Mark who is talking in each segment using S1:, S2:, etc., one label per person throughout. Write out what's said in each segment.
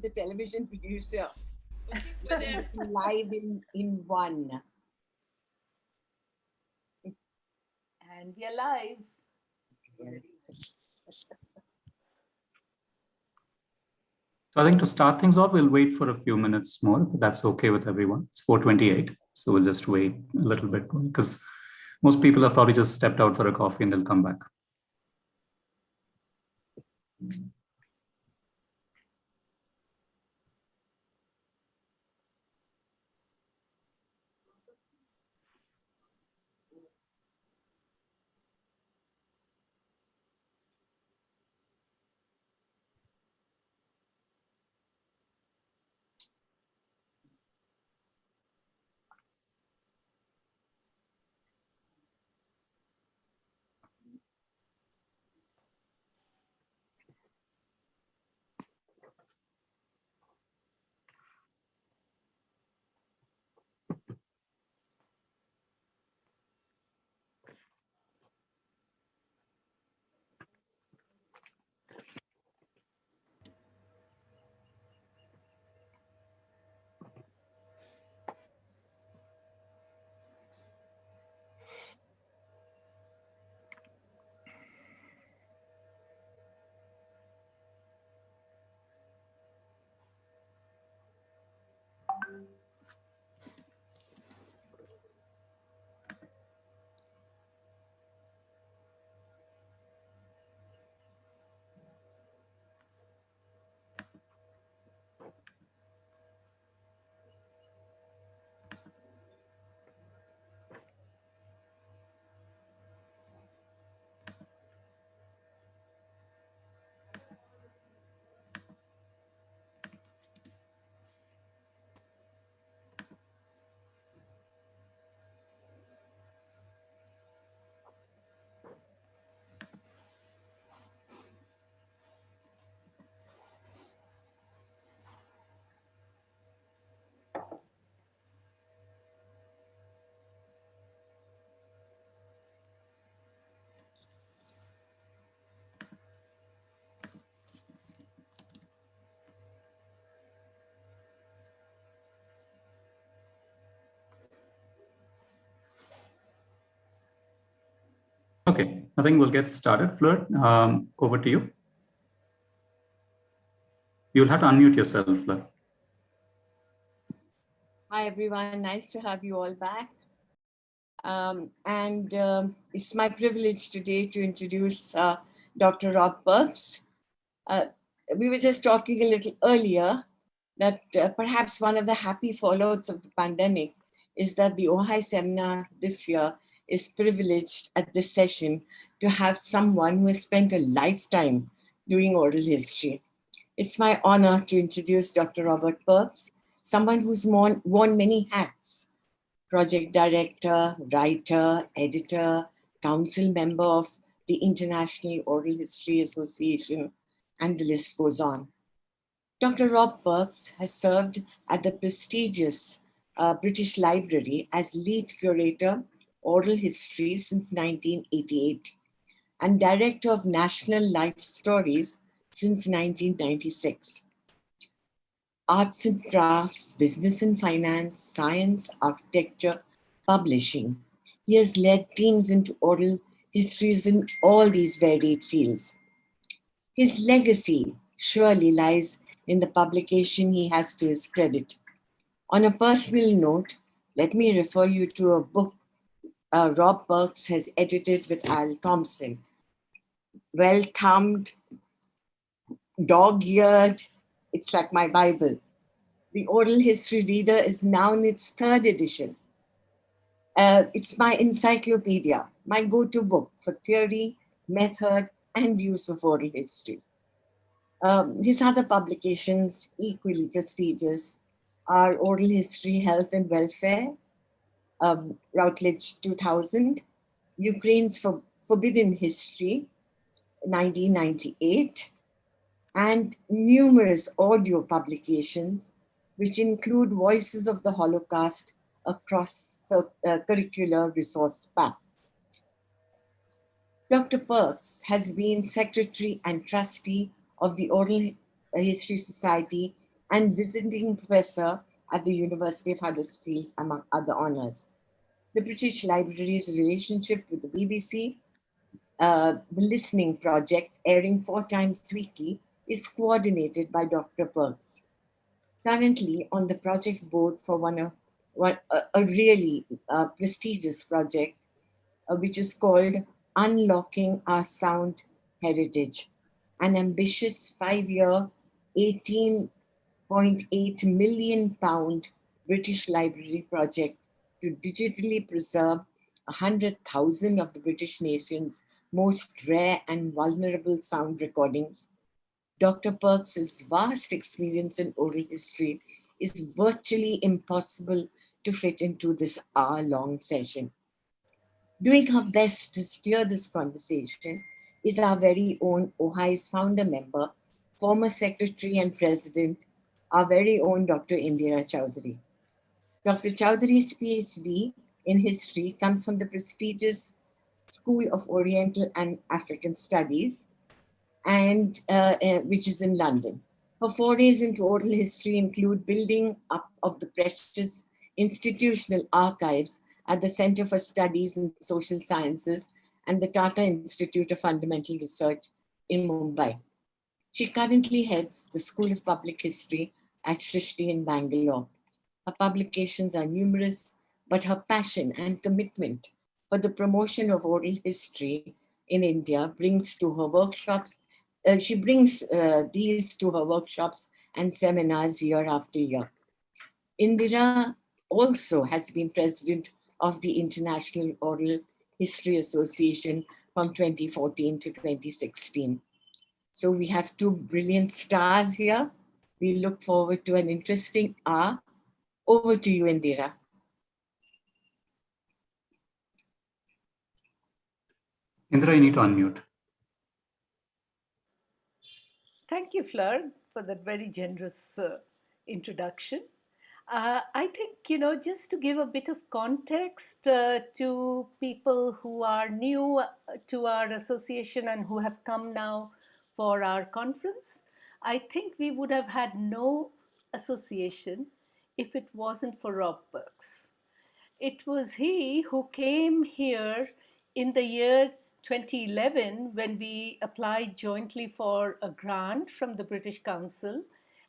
S1: the television producer.
S2: Okay, we're there.
S1: Live in one.
S3: And we are live.
S4: So I think to start things off, we'll wait for a few minutes more, if that's okay with everyone. It's 4:28, so we'll just wait a little bit because most people have probably just stepped out for a coffee and they'll come back. Okay, I think we'll get started. Fleur, over to you. You'll have to unmute yourself, Fleur.
S1: Hi, everyone. Nice to have you all back. It's my privilege today to introduce Dr. Rob Burks. We were just talking a little earlier that perhaps one of the happy fallouts of the pandemic is that the OHAI seminar this year is privileged at this session to have someone who has spent a lifetime doing oral history. It's my honor to introduce Dr. Robert Burks, someone who's worn many hats: project director, writer, editor, council member of the International Oral History Association, and the list goes on. Dr. Rob Burks has served at the prestigious British Library as lead curator, oral history since 1988, and director of National Life Stories since 1996. Arts and crafts, business and finance, science, architecture, publishing. He has led teams into oral histories in all these varied fields. His legacy surely lies in the publication he has to his credit. On a personal note, let me refer you to a book Rob Burks has edited with Al Thompson. Well-thumbed, dog-eared, it's like my Bible. The Oral History Reader is now in its third edition. It's my encyclopedia, my go-to book for theory, method, and use of oral history. His other publications, equally prestigious, are Oral History, Health and Welfare, Routledge 2000, Ukraine's Forbidden History, 1998, and numerous audio publications, which include Voices of the Holocaust, a cross-curricular resource map. Dr. Burks has been secretary and trustee of the Oral History Society and visiting professor at the University of Huddersfield, among other honors. The British Library's relationship with the BBC, the Listening Project, airing 4 times weekly, is coordinated by Dr. Perks. Currently on the project board for a really prestigious project, which is called Unlocking Our Sound Heritage, an ambitious 5-year, 18.8 million pound British Library project to digitally preserve 100,000 of the British nation's most rare and vulnerable sound recordings. Dr. Perks's vast experience in oral history is virtually impossible to fit into this hour-long session. Doing her best to steer this conversation is our very own OHAI's founder member, former secretary and president, our very own Dr. Indira Chowdhury. Dr. Chowdhury's PhD in history comes from the prestigious School of Oriental and African Studies, and which is in London. Her forays into oral history include building up of the precious institutional archives at the Center for Studies in Social Sciences and the Tata Institute of Fundamental Research in Mumbai. She currently heads the School of Public History at Srishti in Bangalore. Her publications are numerous, but her passion and commitment for the promotion of oral history in India brings to her workshops. She brings these to her workshops and seminars year after year. Indira also has been president of the International Oral History Association from 2014 to 2016. So we have two brilliant stars here. We look forward to an interesting hour. Over to you, Indira.
S4: Indira, you need to unmute.
S3: Thank you, Fleur, for that very generous introduction. I think, just to give a bit of context to people who are new to our association and who have come now for our conference, I think we would have had no association if it wasn't for Rob Burks. It was he who came here in the year 2011 when we applied jointly for a grant from the British Council,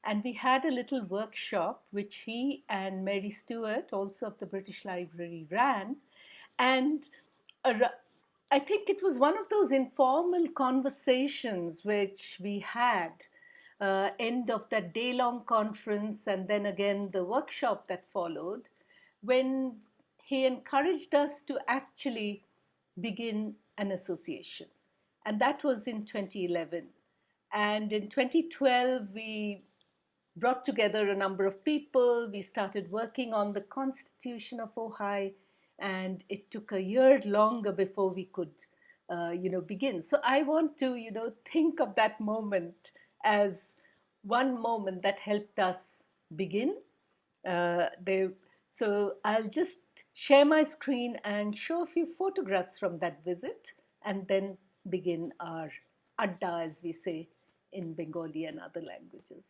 S3: and we had a little workshop which he and Mary Stewart, also of the British Library, ran. And I think it was one of those informal conversations which we had end of that day-long conference and then again the workshop that followed, when he encouraged us to actually begin an association. And that was in 2011. And in 2012, we brought together a number of people. We started working on the constitution of OHAI, and it took a year longer before we could, begin. So I want to, think of that moment as one moment that helped us begin. So I'll just share my screen and show a few photographs from that visit, and then begin our adda, as we say in Bengali and other languages.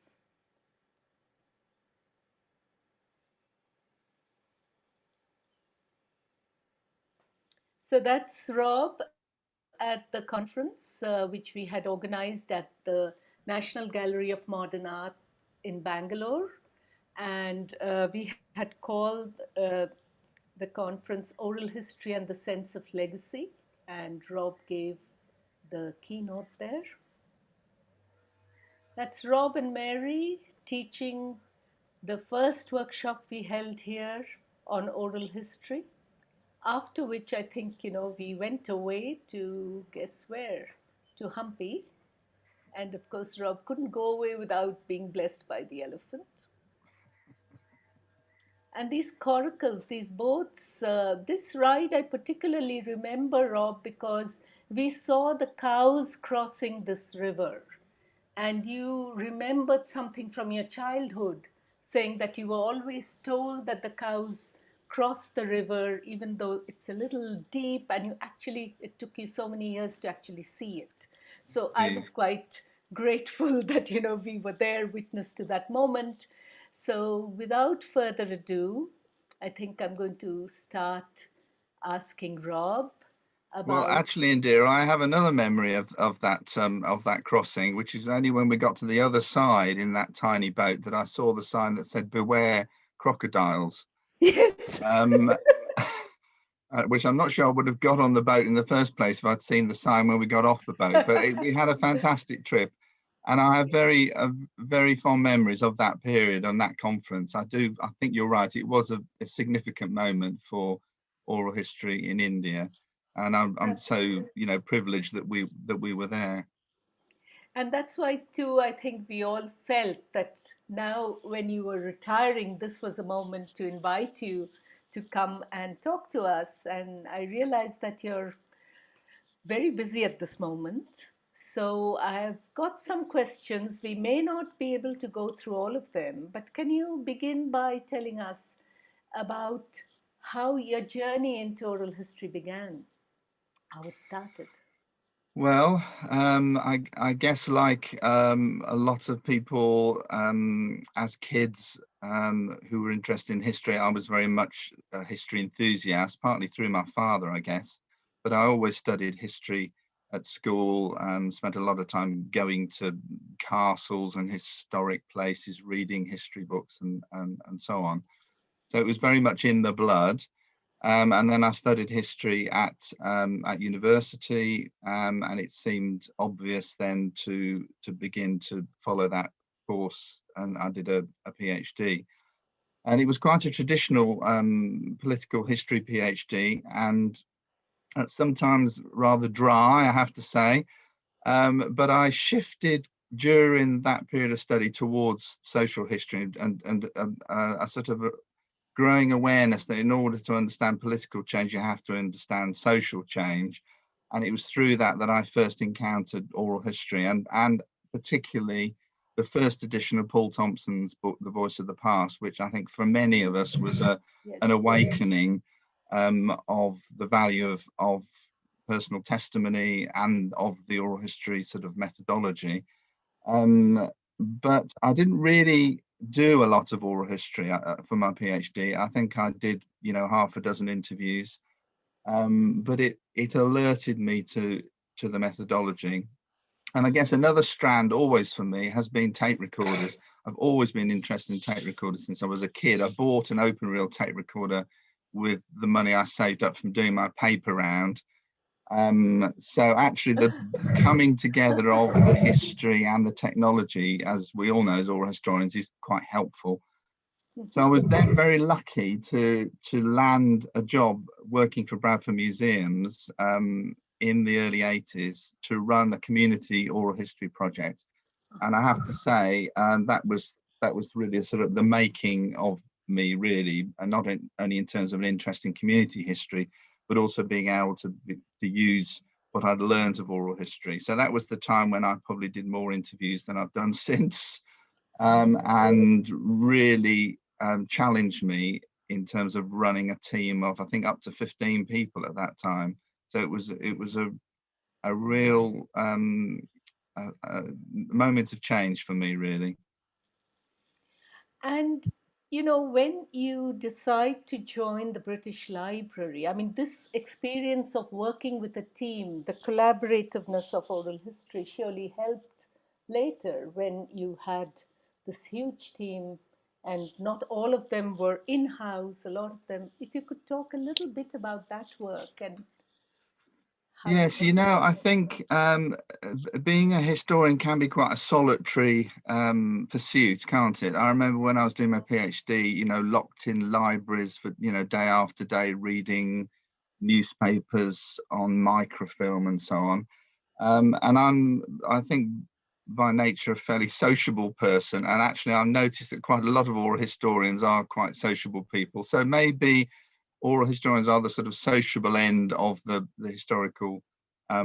S3: So that's Rob at the conference, which we had organized at the National Gallery of Modern Art in Bangalore. And we had called the conference Oral History and the Sense of Legacy. And Rob gave the keynote there. That's Rob and Mary teaching the first workshop we held here on oral history. After which I think, we went away to, guess where, to Hampi. And of course, Rob couldn't go away without being blessed by the elephant. And these coracles, these boats, this ride I particularly remember, Rob, because we saw the cows crossing this river. And you remembered something from your childhood, saying that you were always told that the cows cross the river, even though it's a little deep, and it took you so many years to actually see it. So I was quite grateful that, we were there, witness to that moment. So without further ado, I think I'm going to start asking Rob
S2: Well,
S3: about.
S2: actually, Indira, I have another memory of that crossing, which is only when we got to the other side in that tiny boat that I saw the sign that said "Beware crocodiles,"
S3: Yes.
S2: um, which I'm not sure I would have got on the boat in the first place if I'd seen the sign when we got off the boat. But we had a fantastic trip, and I have very fond memories of that period and that conference. I think you're right. It was a significant moment for oral history in India. And I'm so privileged that we were there.
S3: And that's why, too, I think we all felt that now, when you were retiring, this was a moment to invite you to come and talk to us. And I realized that you're very busy at this moment. So I've got some questions. We may not be able to go through all of them, but can you begin by telling us about how your journey into oral history began, how it started?
S2: Well, I guess like a lot of people as kids who were interested in history, I was very much a history enthusiast, partly through my father, I guess. But I always studied history at school, spent a lot of time going to castles and historic places, reading history books and so on. So it was very much in the blood. And then I studied history at university, and it seemed obvious then to begin to follow that course, and I did a PhD. And it was quite a traditional political history PhD, and sometimes rather dry, I have to say. But I shifted during that period of study towards social history and a sort of growing awareness that in order to understand political change, you have to understand social change. And it was through that I first encountered oral history, and particularly the first edition of Paul Thompson's book, The Voice of the Past, which I think for many of us was an awakening of the value of personal testimony and of the oral history sort of methodology. But I didn't really do a lot of oral history for my PhD. I think I did, half a dozen interviews, but it alerted me to the methodology. And I guess another strand always for me has been tape recorders. I've always been interested in tape recorders since I was a kid. I bought an open reel tape recorder with the money I saved up from doing my paper round. So actually the coming together of the history and the technology, as we all know as oral historians, is quite helpful. So I was then very lucky to land a job working for Bradford Museums in the early 80s to run a community oral history project. And I have to say, that was really sort of the making of me, really, and not only in terms of an interest in community history, but also being able to use what I'd learned of oral history. So that was the time when I probably did more interviews than I've done since, and really challenged me in terms of running a team of, I think, up to 15 people at that time. So it was a real moment of change for me, really.
S3: And when you decide to join the British Library, I mean, this experience of working with a team, the collaborativeness of oral history surely helped later when you had this huge team and not all of them were in house, a lot of them. If you could talk a little bit about that work and how.
S2: Yes, I think being a historian can be quite a solitary pursuit, can't it? I remember when I was doing my PhD, locked in libraries for, day after day, reading newspapers on microfilm and so on. And I think, by nature, a fairly sociable person. And actually, I've noticed that quite a lot of oral historians are quite sociable people. So maybe oral historians are the sort of sociable end of the historical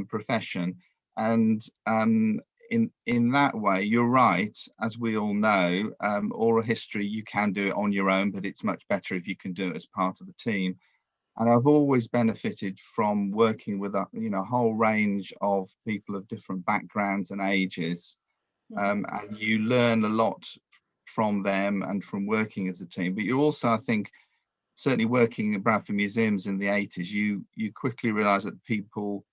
S2: profession. And in that way, you're right, as we all know, oral history, you can do it on your own, but it's much better if you can do it as part of a team. And I've always benefited from working with a whole range of people of different backgrounds and ages. and you learn a lot from them and from working as a team. But you also, I think, certainly working at Bradford Museums in the 80s, you quickly realise that people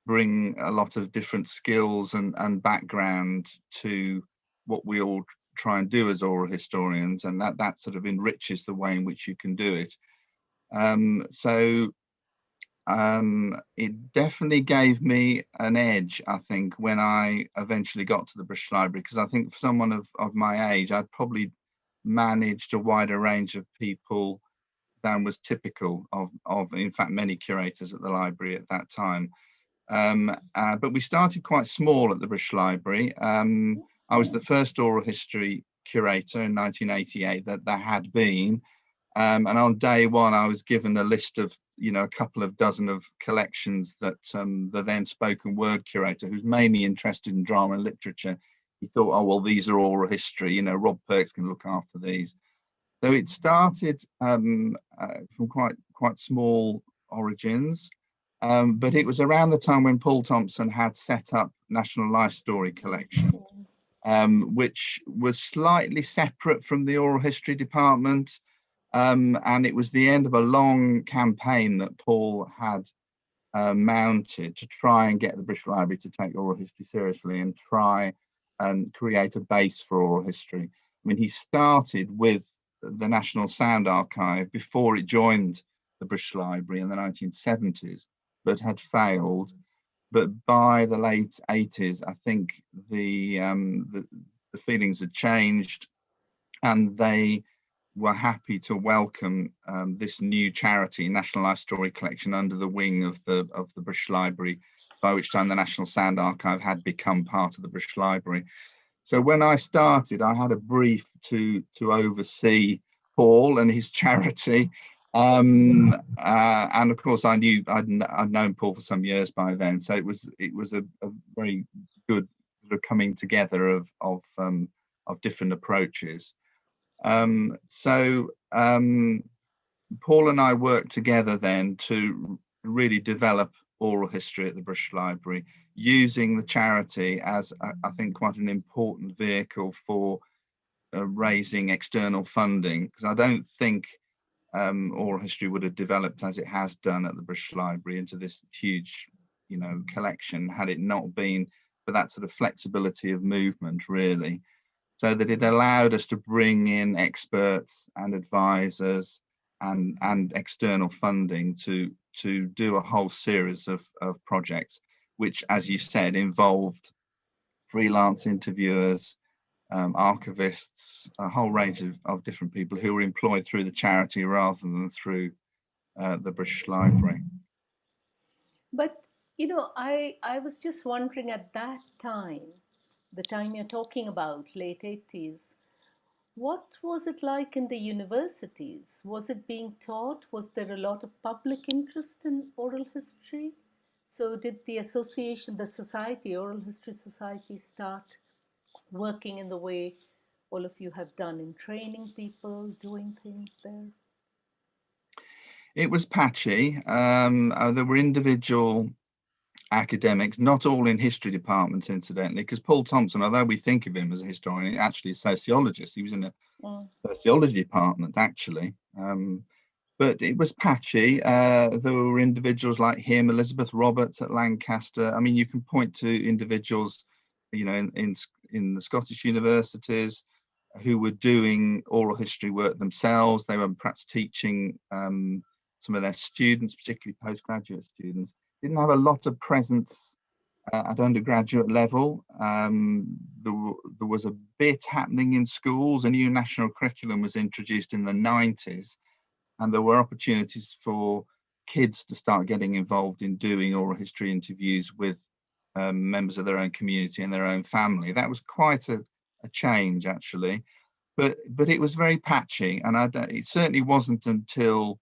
S2: bring a lot of different skills and background to what we all try and do as oral historians, and that sort of enriches the way in which you can do it. It definitely gave me an edge, I think, when I eventually got to the British Library, because I think for someone of my age, I'd probably managed a wider range of people than was typical of in fact, many curators at the library at that time. But we started quite small at the British Library. I was the first oral history curator in 1988 that there had been. And on day one, I was given a list of, a couple of dozen of collections that the then spoken word curator, who's mainly interested in drama and literature, he thought, oh, well, these are oral history, Rob Perks can look after these. So it started from quite small origins, but it was around the time when Paul Thompson had set up National Life Story Collection, which was slightly separate from the oral history department. And it was the end of a long campaign that Paul had mounted to try and get the British Library to take oral history seriously and try and create a base for oral history. I mean, he started with the National Sound Archive before it joined the British Library in the 1970s, but had failed. But by the late 80s, I think the feelings had changed, and they were happy to welcome this new charity, National Life Story Collection, under the wing of the British Library, by which time the National Sound Archive had become part of the British Library. So when I started, I had a brief to oversee Paul and his charity, and of course I'd known Paul for some years by then. So it was a very good sort of coming together of different approaches. Paul and I worked together then to really develop oral history at the British Library, using the charity as I think quite an important vehicle for raising external funding, because I don't think oral history would have developed as it has done at the British Library into this huge, collection, had it not been for that sort of flexibility of movement, really. So that it allowed us to bring in experts and advisors and external funding to do a whole series of projects, which, as you said, involved freelance interviewers, archivists, a whole range of different people who were employed through the charity rather than through the British Library.
S3: But, I was just wondering, at that time, the time you're talking about, late 80s, what was it like in the universities? Was it being taught? Was there a lot of public interest in oral history? So did the association, the society, Oral History Society, start working in the way all of you have done in training people, doing things there?
S2: It was patchy. There were individual academics, not all in history departments, incidentally, because Paul Thompson, although we think of him as a historian, actually a sociologist. He was in a sociology department, actually. But it was patchy. There were individuals like him, Elizabeth Roberts at Lancaster. I mean, you can point to individuals, in the Scottish universities who were doing oral history work themselves. They were perhaps teaching some of their students, particularly postgraduate students. Didn't have a lot of presence at undergraduate level. There was a bit happening in schools. A new national curriculum was introduced in the 90s, and there were opportunities for kids to start getting involved in doing oral history interviews with members of their own community and their own family. That was quite a change, actually, but it was very patchy, and it certainly wasn't until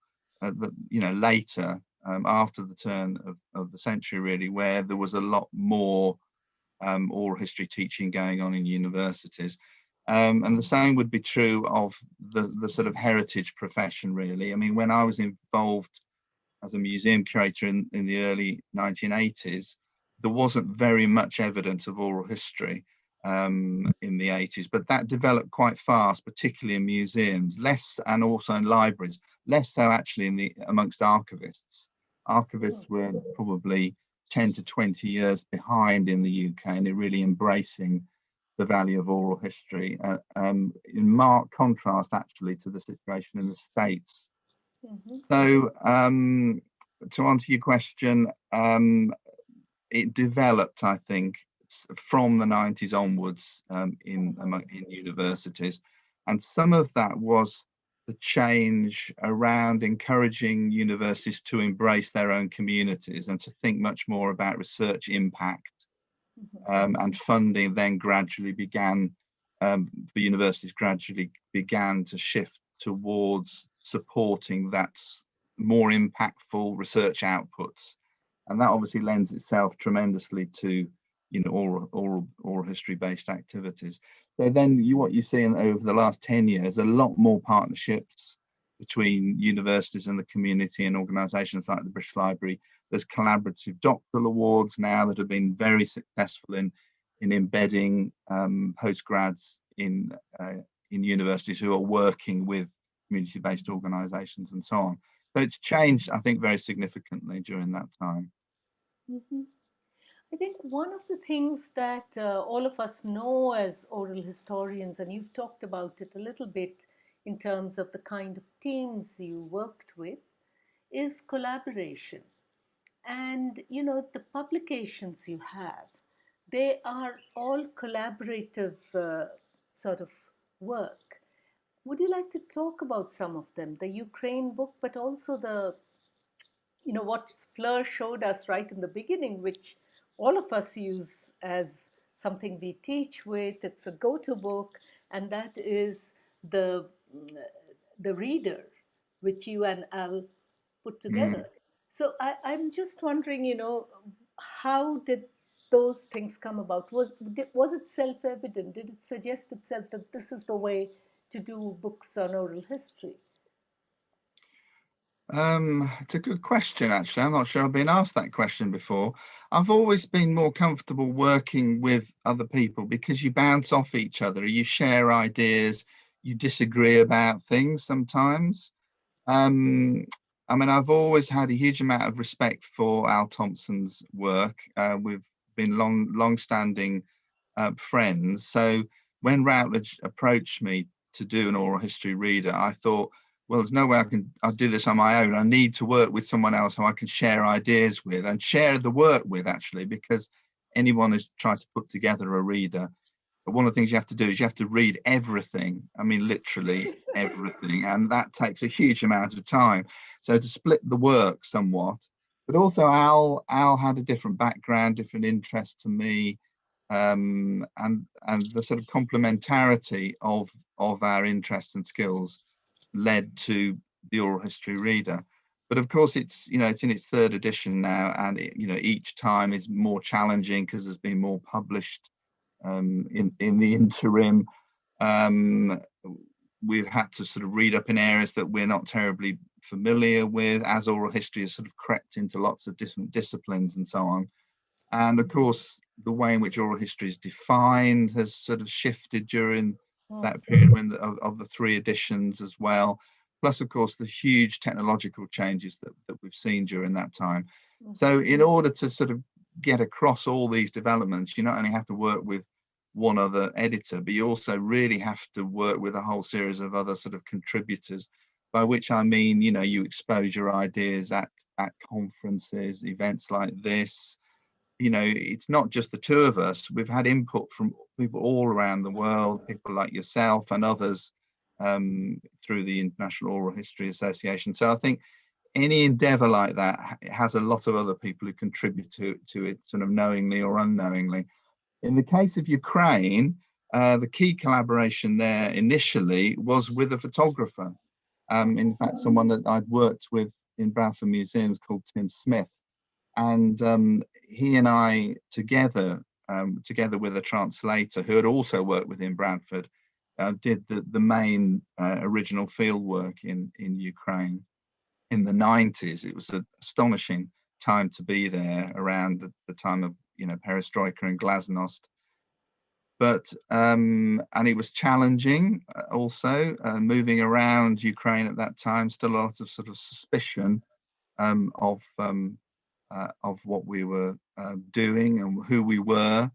S2: later, after the turn of the century, really, where there was a lot more oral history teaching going on in universities. And the same would be true of the sort of heritage profession, really. I mean, when I was involved as a museum curator in the early 1980s, there wasn't very much evidence of oral history. in the 80s, but that developed quite fast, particularly in museums, and also in libraries, less so actually amongst archivists. Archivists were probably 10 to 20 years behind in the UK in really embracing the value of oral history, in marked contrast actually to the situation in the States. So to answer your question, it developed, I think, from the 90s onwards in universities, and some of that was the change around encouraging universities to embrace their own communities and to think much more about research impact, and funding then gradually began, the universities gradually began to shift towards supporting that more impactful research outputs, and that obviously lends itself tremendously to oral history based activities. So then what you see over the last 10 years, a lot more partnerships between universities and the community and organisations like the British Library. There's collaborative doctoral awards now that have been very successful in embedding postgrads in universities who are working with community-based organisations and so on. So it's changed, I think, very significantly during that time.
S3: I think one of the things that all of us know as oral historians, and you've talked about it a little bit in terms of the kind of teams you worked with, is collaboration. And, the publications you have, they are all collaborative sort of work. Would you like to talk about some of them? The Ukraine book, but also what Fleur showed us right in the beginning, which all of us use as something we teach with. It's a go-to book, and that is the reader, which you and Al put together. So I'm just wondering, how did those things come about? Was it self-evident? Did it suggest itself that this is the way to do books on oral history?
S2: It's a good question, actually. I'm not sure I've been asked that question before. I've always been more comfortable working with other people because you bounce off each other, you share ideas, you disagree about things sometimes. I've always had a huge amount of respect for Al Thompson's work. We've been long-standing friends. So when Routledge approached me to do an oral history reader, I thought, well, there's no way I'll do this on my own. I need to work with someone else who I can share ideas with and share the work with, actually, because anyone who's tried to put together a reader, but one of the things you have to do is you have to read everything. Literally everything. And that takes a huge amount of time. So to split the work somewhat, but also Al had a different background, different interest to me. And the sort of complementarity of our interests and skills led to the oral history reader. But of course, it's in its third edition now, and each time is more challenging because there's been more published in the interim. We've had to sort of read up in areas that we're not terribly familiar with, as oral history has sort of crept into lots of different disciplines and so on. And of course, the way in which oral history is defined has sort of shifted during that period of the three editions as well. Plus, of course, the huge technological changes that we've seen during that time. So in order to sort of get across all these developments, you not only have to work with one other editor, but you also really have to work with a whole series of other sort of contributors, by which I mean, you expose your ideas at conferences, events like this. It's not just the two of us. We've had input from people all around the world, people like yourself and others, through the International Oral History Association. So I think any endeavour like that has a lot of other people who contribute to it, sort of knowingly or unknowingly. In the case of Ukraine, the key collaboration there initially was with a photographer. In fact, someone that I'd worked with in Bradford Museums called Tim Smith. And he and I together with a translator who had also worked within Bradford, did the main original field work in Ukraine in the 90s. It was an astonishing time to be there, around the time of perestroika and glasnost. and it was challenging also, moving around Ukraine at that time, still a lot of sort of suspicion of what we were doing and who we were.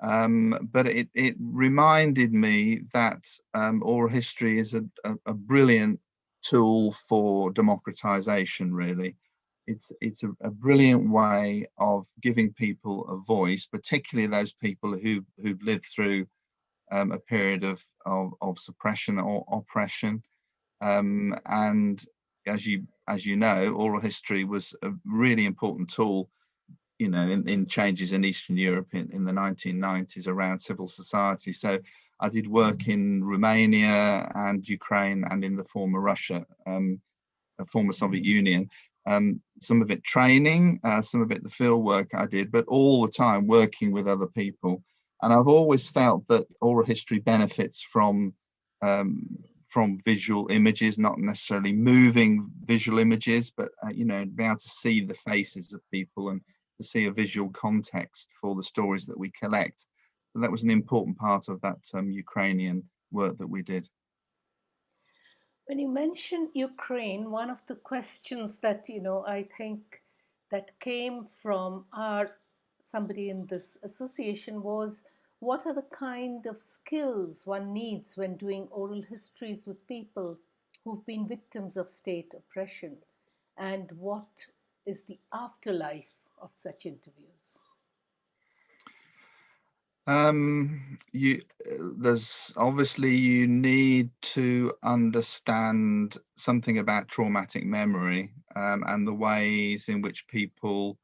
S2: But it reminded me that oral history is a brilliant tool for democratization, really. It's a brilliant way of giving people a voice, particularly those people who've lived through a period of suppression or oppression. And as you know, oral history was a really important tool, you know, in changes in Eastern Europe in the 1990s around civil society. So I did work in Romania and Ukraine and in the former Russia, former Soviet Union. Some of it training, some of it the field work I did, but all the time working with other people. And I've always felt that oral history benefits from visual images, not necessarily moving visual images, but you know, be able to see the faces of people and to see a visual context for the stories that we collect. So that was an important part of that Ukrainian work that we did.
S3: When you mention Ukraine, one of the questions that, I think that came from somebody in this association was, what are the kind of skills one needs when doing oral histories with people who've been victims of state oppression? And what is the afterlife of such interviews?
S2: There's obviously, you need to understand something about traumatic memory, and the ways in which people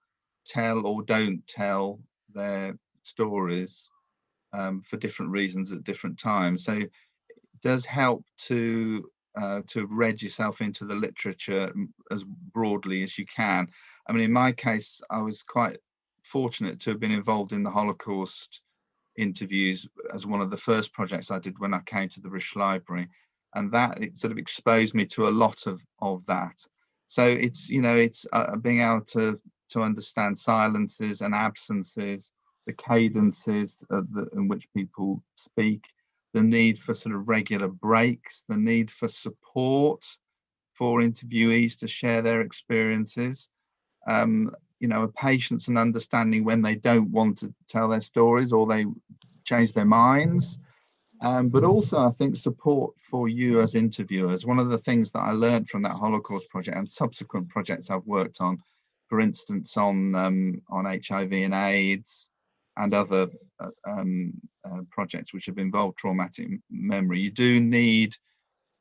S2: tell or don't tell their stories for different reasons at different times. So it does help to read yourself into the literature as broadly as you can. I mean, in my case, I was quite fortunate to have been involved in the Holocaust interviews as one of the first projects I did when I came to the British Library, and that it sort of exposed me to a lot of that. So it's, you know, it's being able to understand silences and absences, the cadences in which people speak, the need for sort of regular breaks, the need for support for interviewees to share their experiences. You know, a patience and understanding when they don't want to tell their stories or they change their minds. But also, I think, support for you as interviewers. One of the things that I learned from that Holocaust project and subsequent projects I've worked on, for instance, on HIV and AIDS and other projects which have involved traumatic memory, you do need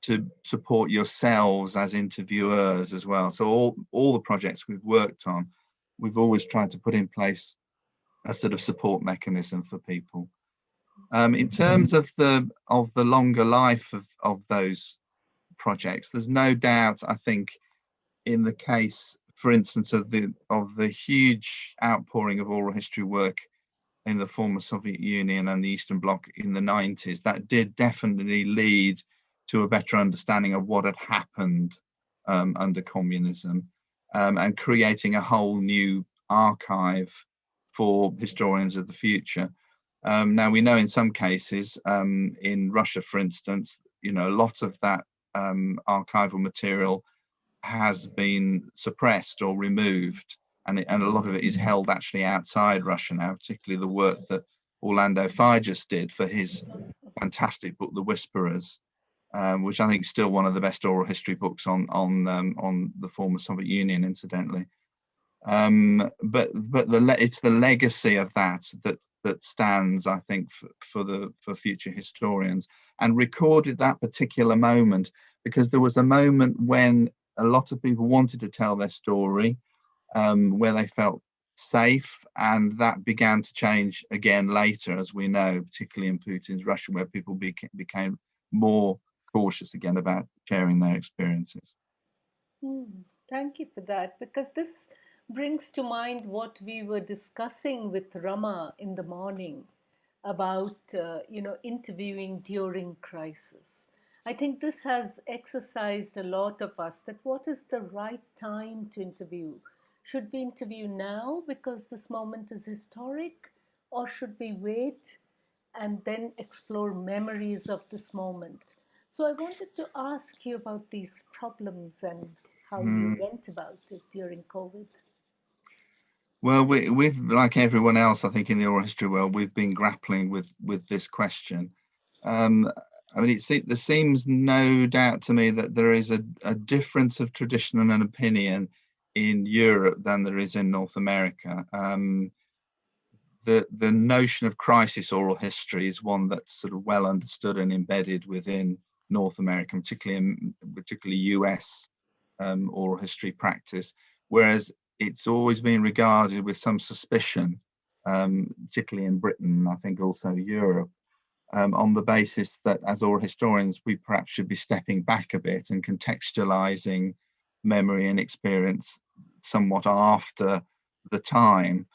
S2: to support yourselves as interviewers as well. So all the projects we've worked on, we've always tried to put in place a sort of support mechanism for people. In terms of the longer life of those projects, there's no doubt, I think, in the case, for instance, of the huge outpouring of oral history work in the former Soviet Union and the Eastern Bloc in the 90s, that did definitely lead to a better understanding of what had happened under communism, and creating a whole new archive for historians of the future. Now, we know in some cases, in Russia, for instance, you know, a lot of that archival material has been suppressed or removed, and a lot of it is held actually outside Russia now, particularly the work that Orlando Figes did for his fantastic book, The Whisperers, which I think is still one of the best oral history books on the former Soviet Union, incidentally. But it's the legacy of that stands, I think, for future historians, and recorded that particular moment, because there was a moment when a lot of people wanted to tell their story, where they felt safe, and that began to change again later, as we know, particularly in Putin's Russia, where people became more cautious again about sharing their experiences.
S3: Thank you for that, because this brings to mind what we were discussing with Rama in the morning about interviewing during crisis. I think this has exercised a lot of us, that what is the right time to interview? Should we interview now because this moment is historic, or should we wait and then explore memories of this moment. So I wanted to ask you about these problems and how you went about it during COVID.
S2: Well, we've, like everyone else, I think, in the oral history world, we've been grappling with this question. I mean, there seems no doubt to me that there is a difference of tradition and an opinion in Europe than there is in North America. The notion of crisis oral history is one that's sort of well understood and embedded within North America, particularly US oral history practice, whereas it's always been regarded with some suspicion, particularly in Britain, I think also Europe, on the basis that as oral historians, we perhaps should be stepping back a bit and contextualizing memory and experience somewhat after the time.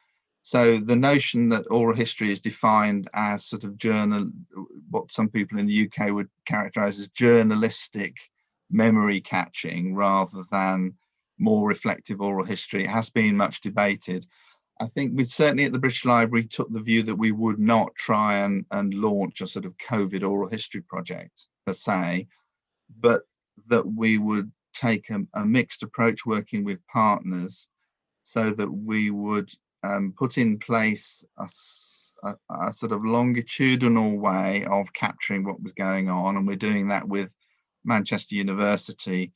S2: So the notion that oral history is defined as sort of what some people in the UK would characterize as journalistic memory catching rather than more reflective oral history has been much debated. I think we certainly at the British Library took the view that we would not try and launch a sort of COVID oral history project per se, but that we would take a mixed approach working with partners so that we would put in place a sort of longitudinal way of capturing what was going on. And we're doing that with Manchester University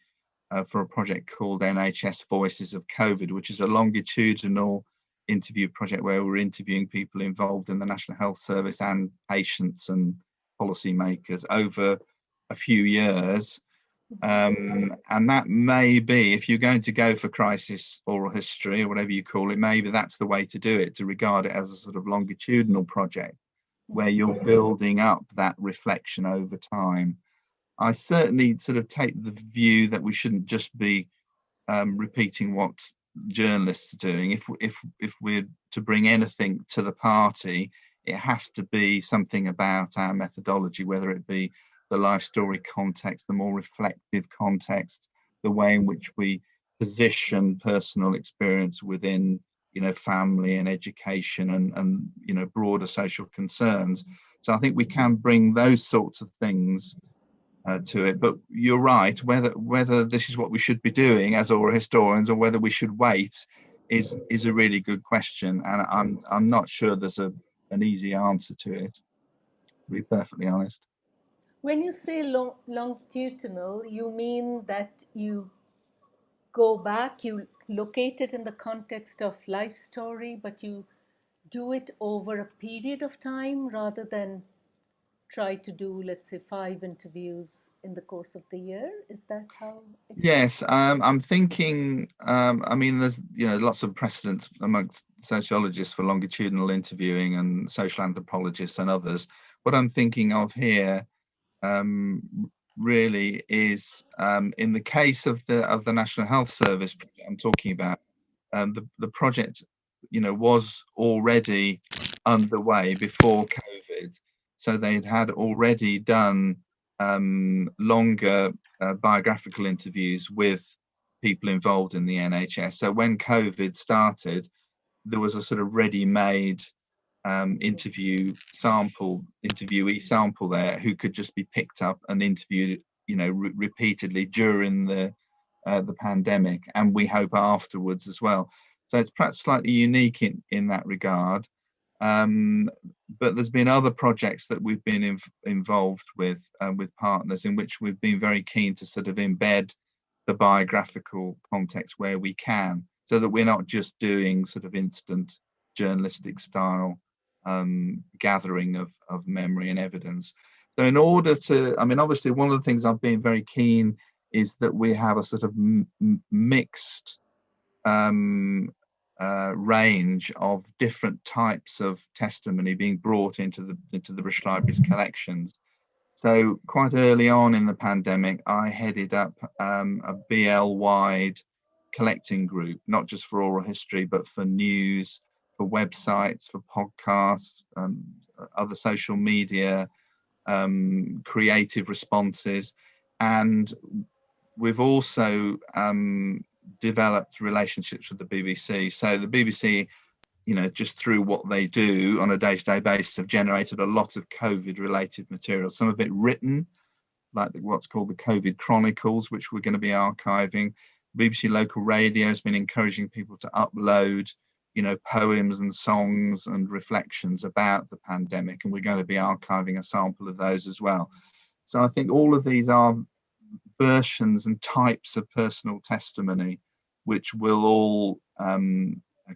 S2: for a project called NHS Voices of COVID, which is a longitudinal interview project where we're interviewing people involved in the National Health Service and patients and policymakers over a few years. And that may be, if you're going to go for crisis oral history or whatever you call it, maybe that's the way to do it, to regard it as a sort of longitudinal project where you're building up that reflection over time. I certainly sort of take the view that we shouldn't just be repeating what journalists are doing. If we're to bring anything to the party, it has to be something about our methodology, whether it be the life story context, the more reflective context, the way in which we position personal experience within, family and education and broader social concerns. So I think we can bring those sorts of things to it. But you're right, whether this is what we should be doing as oral historians or whether we should wait is a really good question, and I'm not sure there's an easy answer to it, to be perfectly honest.
S3: When you say longitudinal, you mean that you go back, you locate it in the context of life story, but you do it over a period of time rather than try to do, let's say, 5 interviews in the course of the year. Is that how?
S2: Yes, I'm thinking, I mean, there's, lots of precedents amongst sociologists for longitudinal interviewing and social anthropologists and others. What I'm thinking of here really is, in the case of the National Health Service I'm talking about, the project, was already underway before COVID. So they'd had already done longer biographical interviews with people involved in the NHS. So when COVID started, there was a sort of ready-made interviewee sample there who could just be picked up and interviewed, repeatedly during the pandemic, and we hope afterwards as well. So it's perhaps slightly unique in that regard. But there's been other projects that we've been involved with partners in which we've been very keen to sort of embed the biographical context where we can, so that we're not just doing sort of instant journalistic style gathering of memory and evidence. So in order to, I mean, obviously one of the things I've been very keen is that we have a sort of mixed range of different types of testimony being brought into the British Library's collections. So quite early on in the pandemic, I headed up a BL-wide collecting group, not just for oral history, but for news, for websites, for podcasts, other social media, creative responses. And we've also developed relationships with the BBC. So the BBC just through what they do on a day-to-day basis, have generated a lot of COVID-related material. Some of it written, like what's called the COVID Chronicles, which we're going to be archiving. BBC Local Radio has been encouraging people to upload, poems and songs and reflections about the pandemic, and we're going to be archiving a sample of those as well. So I think all of these are versions and types of personal testimony, which will all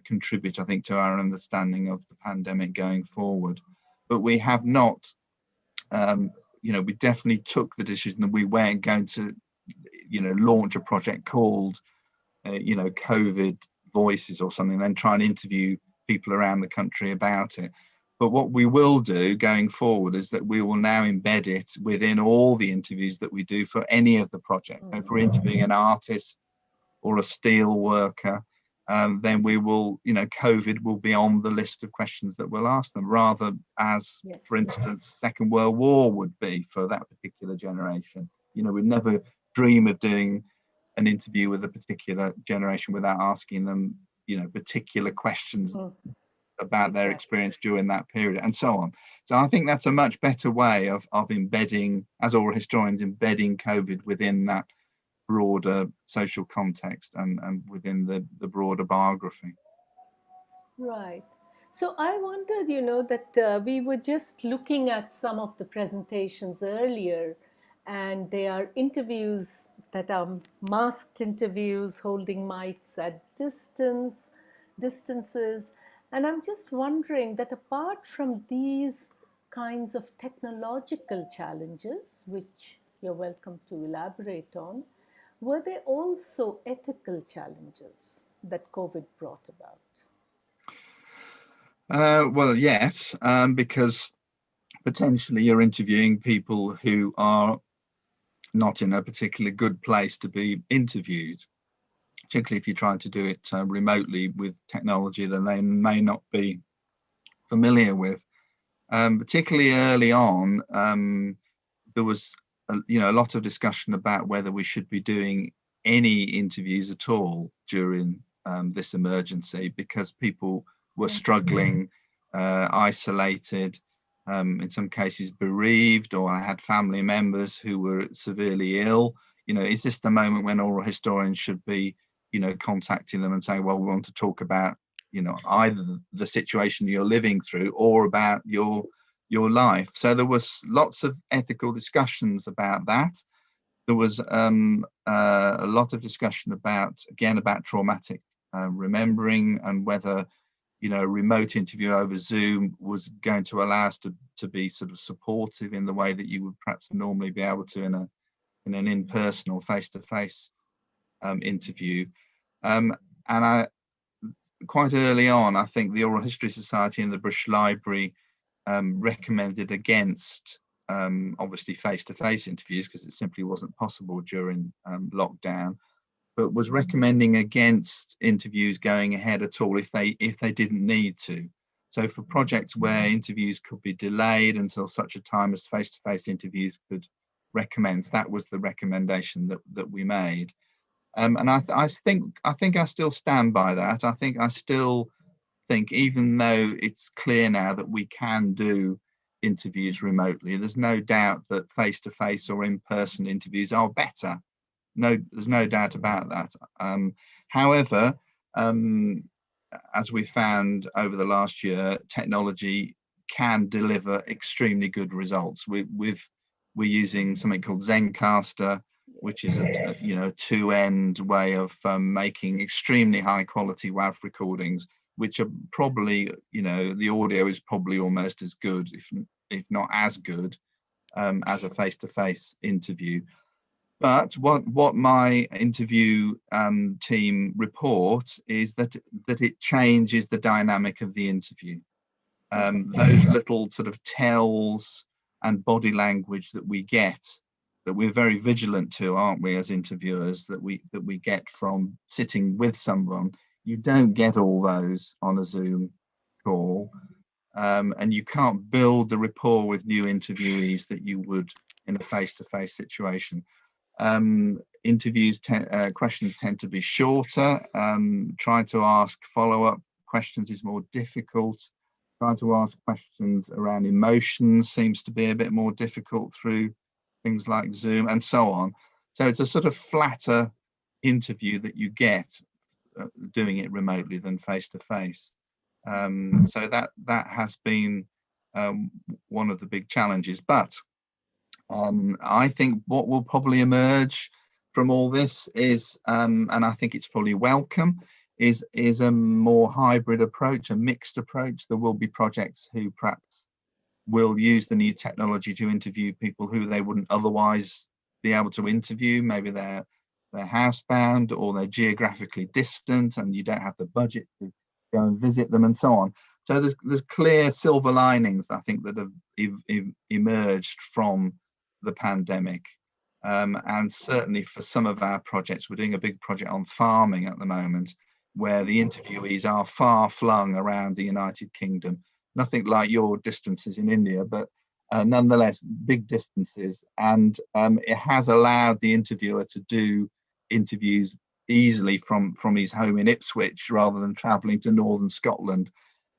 S2: contribute, I think, to our understanding of the pandemic going forward. But we have not, we definitely took the decision that we weren't going to, launch a project called, COVID Voices or something, then try and interview people around the country about it. But what we will do going forward is that we will now embed it within all the interviews that we do for any of the projects. So if we're interviewing an artist or a steel worker, then we will, COVID will be on the list of questions that we'll ask them, rather as, for instance, Second World War would be for that particular generation. We'd never dream of doing an interview with a particular generation without asking them, particular questions about their experience during that period, and so on. So I think that's a much better way of embedding, as oral historians, embedding COVID within that broader social context and within the broader biography.
S3: Right. So I wondered, that we were just looking at some of the presentations earlier, and they are interviews that are masked interviews, holding mics at distances. And I'm just wondering that apart from these kinds of technological challenges, which you're welcome to elaborate on, were there also ethical challenges that COVID brought about?
S2: Well, yes, because potentially you're interviewing people who are not in a particularly good place to be interviewed, particularly if you're trying to do it remotely with technology that they may not be familiar with. Particularly early on, there was a lot of discussion about whether we should be doing any interviews at all during this emergency, because people were struggling, isolated, in some cases bereaved, or I had family members who were severely ill. Is this the moment when oral historians should be, contacting them and saying, well, we want to talk about, either the situation you're living through or about your life? So there was lots of ethical discussions about that. There was a lot of discussion about traumatic remembering, and whether remote interview over Zoom was going to allow us to be sort of supportive in the way that you would perhaps normally be able to in an in-person or face-to-face interview. And I, quite early on, I think the Oral History Society and the British Library recommended against obviously face-to-face interviews, because it simply wasn't possible during lockdown, but was recommending against interviews going ahead at all if they didn't need to. So for projects where interviews could be delayed until such a time as face-to-face interviews could recommence, that was the recommendation that we made. And I think I still stand by that. I still think, even though it's clear now that we can do interviews remotely, there's no doubt that face-to-face or in-person interviews are better. No, there's no doubt about that. However, as we found over the last year, technology can deliver extremely good results. We're using something called Zencastr, which is a two-end way of making extremely high quality WAV recordings, which are probably, the audio is probably almost as good, if not as good, as a face-to-face interview. But what my interview team reports is that it changes the dynamic of the interview. Those little sort of tells and body language that we get, that we're very vigilant to, aren't we, as interviewers, that we get from sitting with someone. You don't get all those on a Zoom call, and you can't build the rapport with new interviewees that you would in a face-to-face situation. Interviews questions tend to be shorter. Try to ask follow-up questions is more difficult. Trying to ask questions around emotions seems to be a bit more difficult through things like Zoom and so on. So it's a sort of flatter interview that you get doing it remotely than face to face. So that has been one of the big challenges. But I think what will probably emerge from all this is, and I think it's probably welcome, is a more hybrid approach, a mixed approach. There will be projects who perhaps will use the new technology to interview people who they wouldn't otherwise be able to interview. Maybe they're housebound or they're geographically distant and you don't have the budget to go and visit them and so on. So there's clear silver linings, I think, that have emerged from the pandemic. And certainly for some of our projects, we're doing a big project on farming at the moment, where the interviewees are far flung around the United Kingdom. Nothing like your distances in India, but nonetheless big distances. And it has allowed the interviewer to do interviews easily from his home in Ipswich rather than travelling to northern Scotland.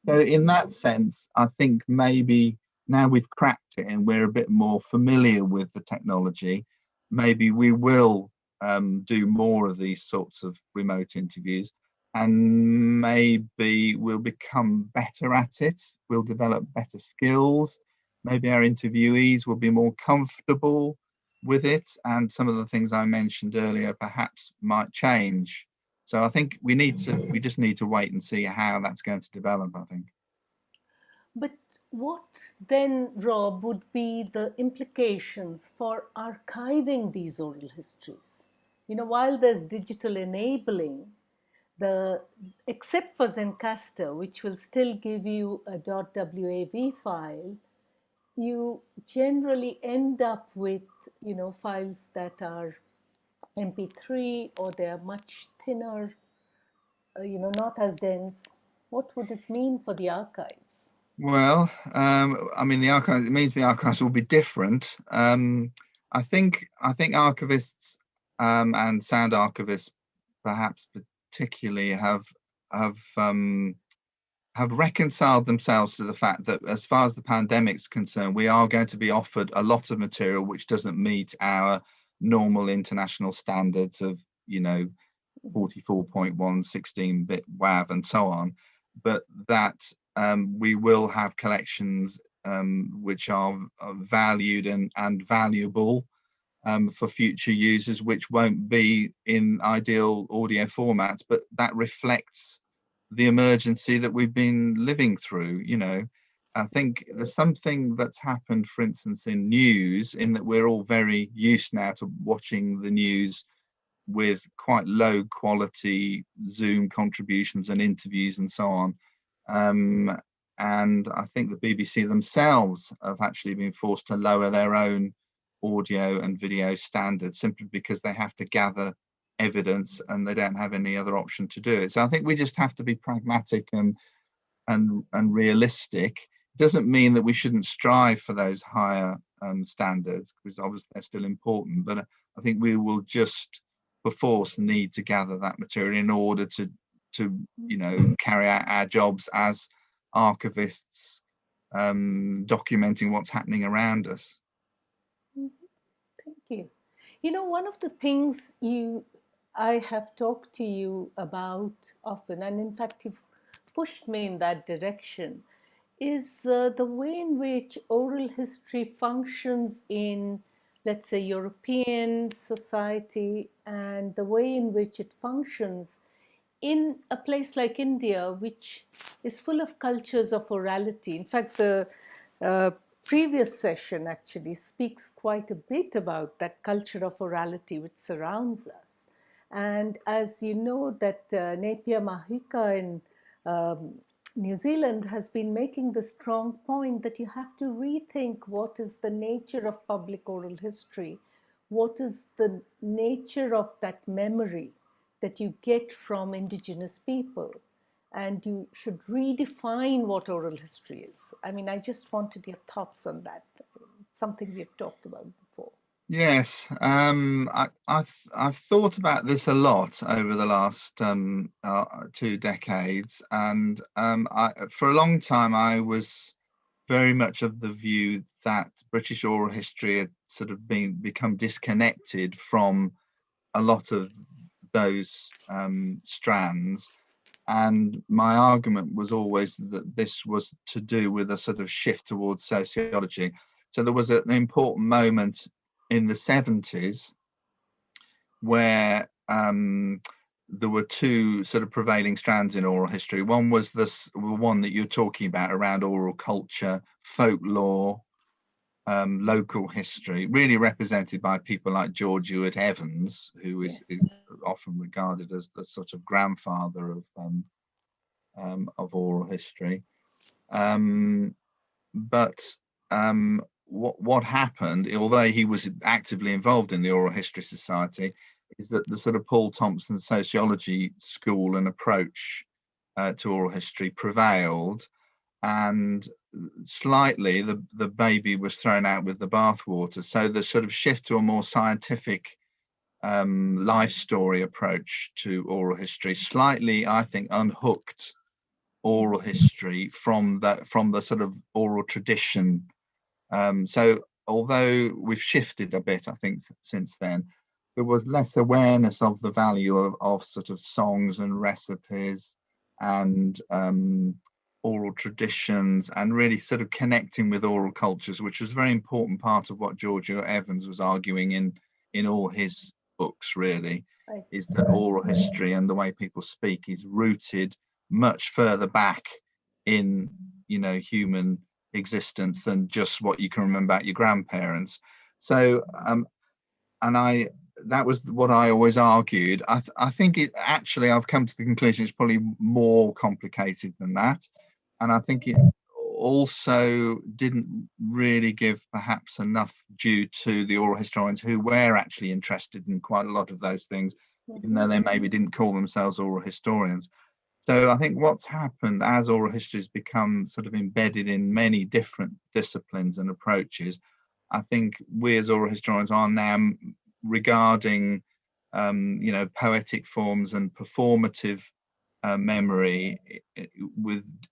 S2: So in that sense, I think maybe now we've cracked it and we're a bit more familiar with the technology, maybe we will do more of these sorts of remote interviews, and maybe we'll become better at it. We'll develop better skills. Maybe our interviewees will be more comfortable with it, and some of the things I mentioned earlier perhaps might change. So I think we just need to wait and see how that's going to develop, I think.
S3: But what then, Rob, would be the implications for archiving these oral histories? While there's digital enabling, except for Zencaster, which will still give you a .wav file, you generally end up with files that are MP3 or they are much thinner, not as dense. What would it mean for the archives?
S2: Well, I mean, it means the archives will be different. I think archivists and sound archivists, perhaps particularly, have reconciled themselves to the fact that, as far as the pandemic's concerned, we are going to be offered a lot of material which doesn't meet our normal international standards of 44.1 16-bit WAV and so on, but that we will have collections which are valued and valuable for future users, which won't be in ideal audio formats, but that reflects the emergency that we've been living through. I think there's something that's happened, for instance, in news, in that we're all very used now to watching the news with quite low quality Zoom contributions and interviews and so on. And I think the BBC themselves have actually been forced to lower their own audio and video standards simply because they have to gather evidence and they don't have any other option to do it. So I think we just have to be pragmatic and realistic. It doesn't mean that we shouldn't strive for those higher standards, because obviously they're still important, but I think we will just perforce need to gather that material in order to carry out our jobs as archivists, documenting what's happening around us.
S3: Thank you. One of the things I have talked to you about often, and in fact you've pushed me in that direction, is the way in which oral history functions in, let's say, European society, and the way in which it functions in a place like India, which is full of cultures of orality. In fact, the previous session actually speaks quite a bit about that culture of orality which surrounds us. And as you know, that Napier Mahika in New Zealand has been making the strong point that you have to rethink what is the nature of public oral history, what is the nature of that memory that you get from indigenous people, and you should redefine what oral history is. I mean, I just wanted your thoughts on that, something we have talked about before.
S2: Yes, I've thought about this a lot over the last 2 decades, and for a long time I was very much of the view that British oral history had sort of become disconnected from a lot of those strands. And my argument was always that this was to do with a sort of shift towards sociology. So there was an important moment in the 70s where there were two sort of prevailing strands in oral history. One was the one that you're talking about around oral culture, folklore, local history, really represented by people like George Ewart Evans, who is often regarded as the sort of grandfather of oral history. But what happened, although he was actively involved in the Oral History Society, is that the sort of Paul Thompson sociology school and approach to oral history prevailed, and slightly the baby was thrown out with the bathwater. So the sort of shift to a more scientific life story approach to oral history slightly, I think, unhooked oral history from the sort of oral tradition. So although we've shifted a bit, I think, since then, there was less awareness of the value of sort of songs and recipes and oral traditions, and really sort of connecting with oral cultures, which was a very important part of what George Evans was arguing in all his books, really, is that oral history and the way people speak is rooted much further back in, human existence than just what you can remember about your grandparents. So that was what I always argued. I think it actually, I've come to the conclusion it's probably more complicated than that, and I think it also didn't really give perhaps enough due to the oral historians who were actually interested in quite a lot of those things, even though they maybe didn't call themselves oral historians. So I think what's happened as oral history has become sort of embedded in many different disciplines and approaches, I think we as oral historians are now regarding, poetic forms and performative memory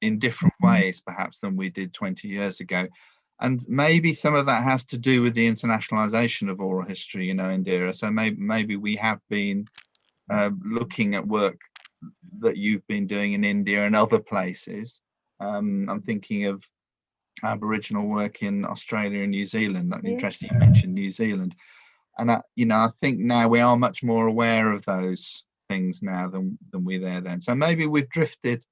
S2: in different ways, perhaps, than we did 20 years ago. And maybe some of that has to do with the internationalization of oral history, Indira. So maybe we have been looking at work that you've been doing in India and other places. I'm thinking of Aboriginal work in Australia and New Zealand. That's interesting you mentioned New Zealand. And I think now we are much more aware of those things now than we were then. So maybe we've drifted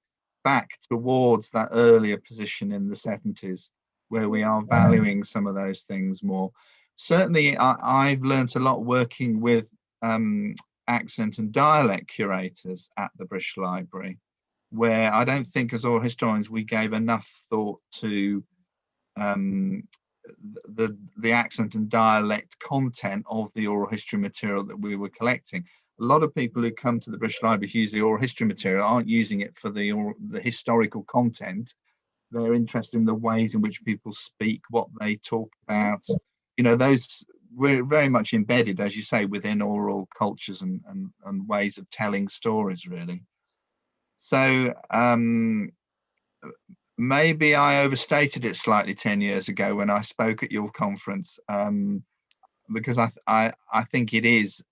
S2: back towards that earlier position in the 70s where we are valuing some of those things more. Certainly, I've learnt a lot working with accent and dialect curators at the British Library, where I don't think as oral historians we gave enough thought to the accent and dialect content of the oral history material that we were collecting. A lot of people who come to the British Library to use the oral history material aren't using it for the historical content. They're interested in the ways in which people speak, what they talk about. Those we're very much embedded, as you say, within oral cultures and ways of telling stories, really. So maybe I overstated it slightly 10 years ago when I spoke at your conference, because I think it is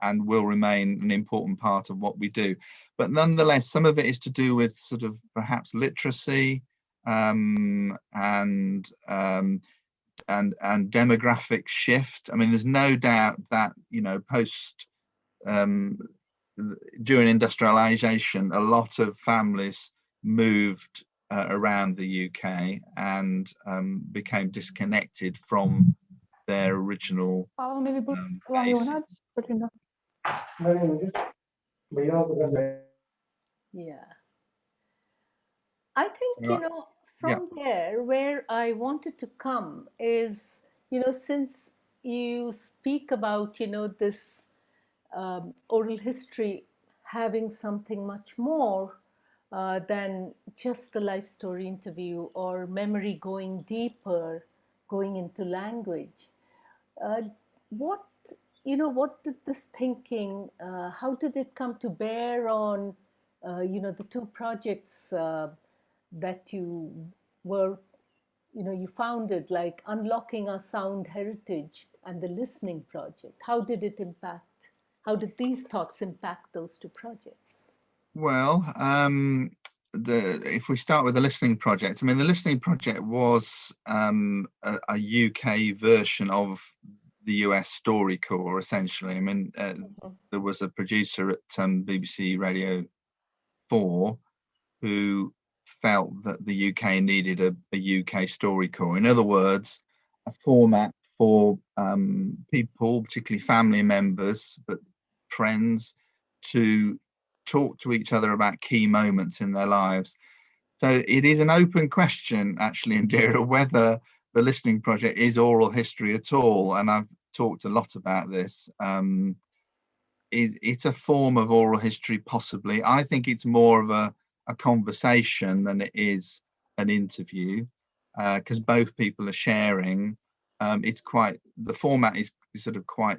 S2: and will remain an important part of what we do. But nonetheless, some of it is to do with sort of perhaps literacy and demographic shift. I mean, there's no doubt that post during industrialization, a lot of families moved around the UK and became disconnected from their original base.
S3: Yeah. I think, from there, where I wanted to come is, since you speak about, this oral history having something much more than just the life story interview or memory going deeper, going into language. what, what did this thinking, how did it come to bear on, the two projects that you were, you founded, like Unlocking Our Sound Heritage and the Listening Project? How did it impact? How did these thoughts impact those two projects?
S2: Well, if we start with the Listening Project, I mean, the Listening Project was a UK version of the US Story Corps, essentially. I mean, there was a producer at BBC Radio 4 who felt that the UK needed a UK Story Corps. In other words, a format for people, particularly family members, but friends, to talk to each other about key moments in their lives. So it is an open question, actually, Indira, whether the Listening Project is oral history at all. And I've talked a lot about this. It's a form of oral history, possibly. I think it's more of a conversation than it is an interview, because both people are sharing. The format is sort of quite,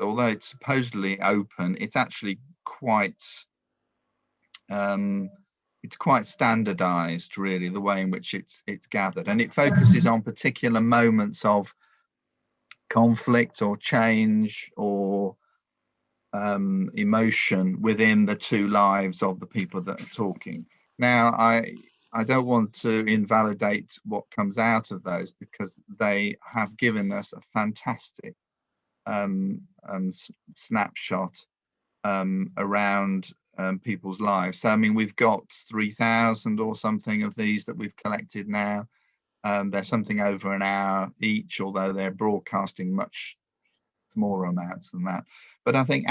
S2: although it's supposedly open, it's actually quite standardized, really, the way in which it's gathered, and it focuses on particular moments of conflict or change or emotion within the two lives of the people that are talking. Now, I don't want to invalidate what comes out of those, because they have given us a fantastic snapshot around people's lives. So, I mean, we've got 3,000 or something of these that we've collected now. They're something over an hour each, although they're broadcasting much smaller amounts than that. But I think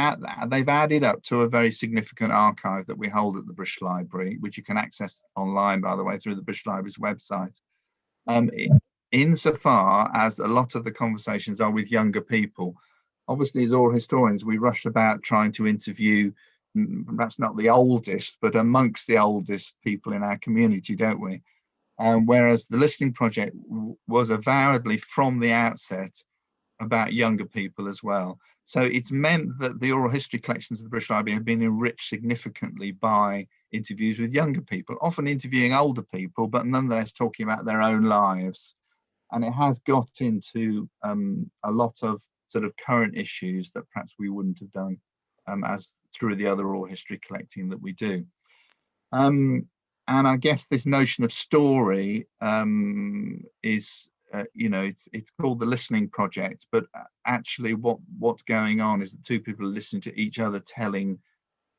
S2: they've added up to a very significant archive that we hold at the British Library, which you can access online, by the way, through the British Library's website. Insofar as a lot of the conversations are with younger people, obviously, as oral historians, we rush about trying to interview, that's not the oldest, but amongst the oldest people in our community, don't we? Whereas the Listening Project was avowedly, from the outset, about younger people as well. So it's meant that the oral history collections of the British Library have been enriched significantly by interviews with younger people, often interviewing older people, but nonetheless talking about their own lives. And it has got into a lot of sort of current issues that perhaps we wouldn't have done as through the other oral history collecting that we do. And I guess this notion of story is, it's called the Listening Project, but actually what's going on is that two people are listening to each other telling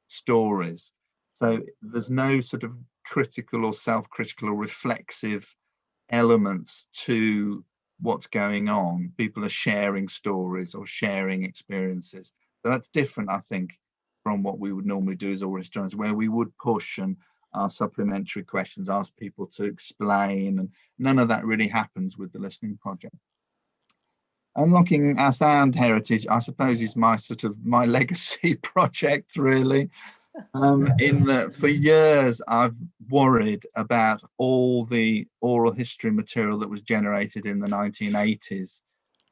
S2: stories. So there's no sort of critical or self-critical or reflexive elements to what's going on. People are sharing stories or sharing experiences. So that's different, I think, from what we would normally do as oral historians, where we would push and ask supplementary questions, ask people to explain, and none of that really happens with the Listening Project. Unlocking Our Sound Heritage, I suppose, is my legacy project, really. In that for years I've worried about all the oral history material that was generated in the 1980s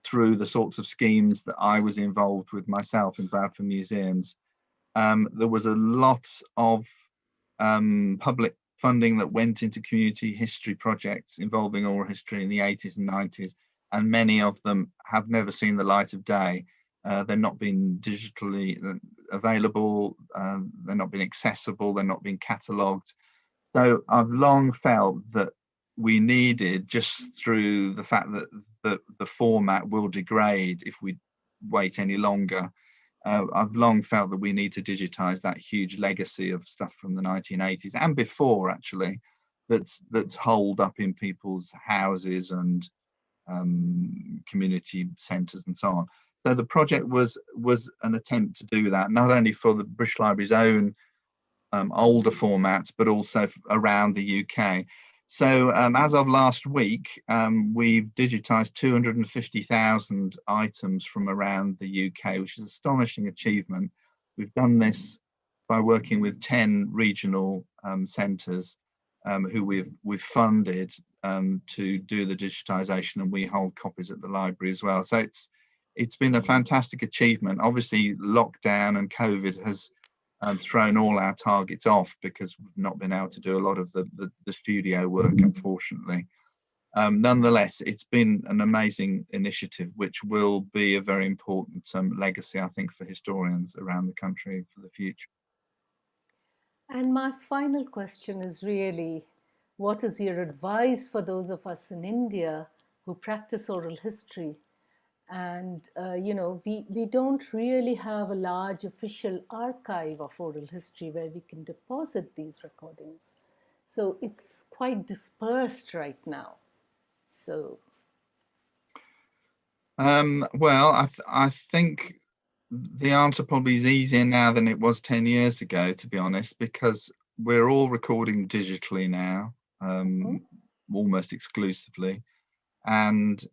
S2: through the sorts of schemes that I was involved with myself in Bradford Museums. There was a lot of public funding that went into community history projects involving oral history in the 80s and 90s, and many of them have never seen the light of day. They're not being digitally available, they're not being accessible, they're not being catalogued. So I've long felt that we needed, just through the fact that the format will degrade if we wait any longer, I've long felt that we need to digitize that huge legacy of stuff from the 1980s and before, actually, that's holed up in people's houses and community centres and so on. So the project was an attempt to do that, not only for the British Library's own older formats, but also around the UK. So as of last week, we've digitised 250,000 items from around the UK, which is an astonishing achievement. We've done this by working with 10 regional centres who we've funded to do the digitisation, and we hold copies at the library as well. So it's been a fantastic achievement. Obviously, lockdown and COVID has thrown all our targets off because we've not been able to do a lot of the studio work, unfortunately. Nonetheless, it's been an amazing initiative, which will be a very important legacy, I think, for historians around the country for the future.
S3: And my final question is really, what is your advice for those of us in India who practice oral history? And, we don't really have a large official archive of oral history where we can deposit these recordings. So it's quite dispersed right now. So.
S2: Well, I think the answer probably is easier now than it was 10 years ago, to be honest, because we're all recording digitally now, almost exclusively, and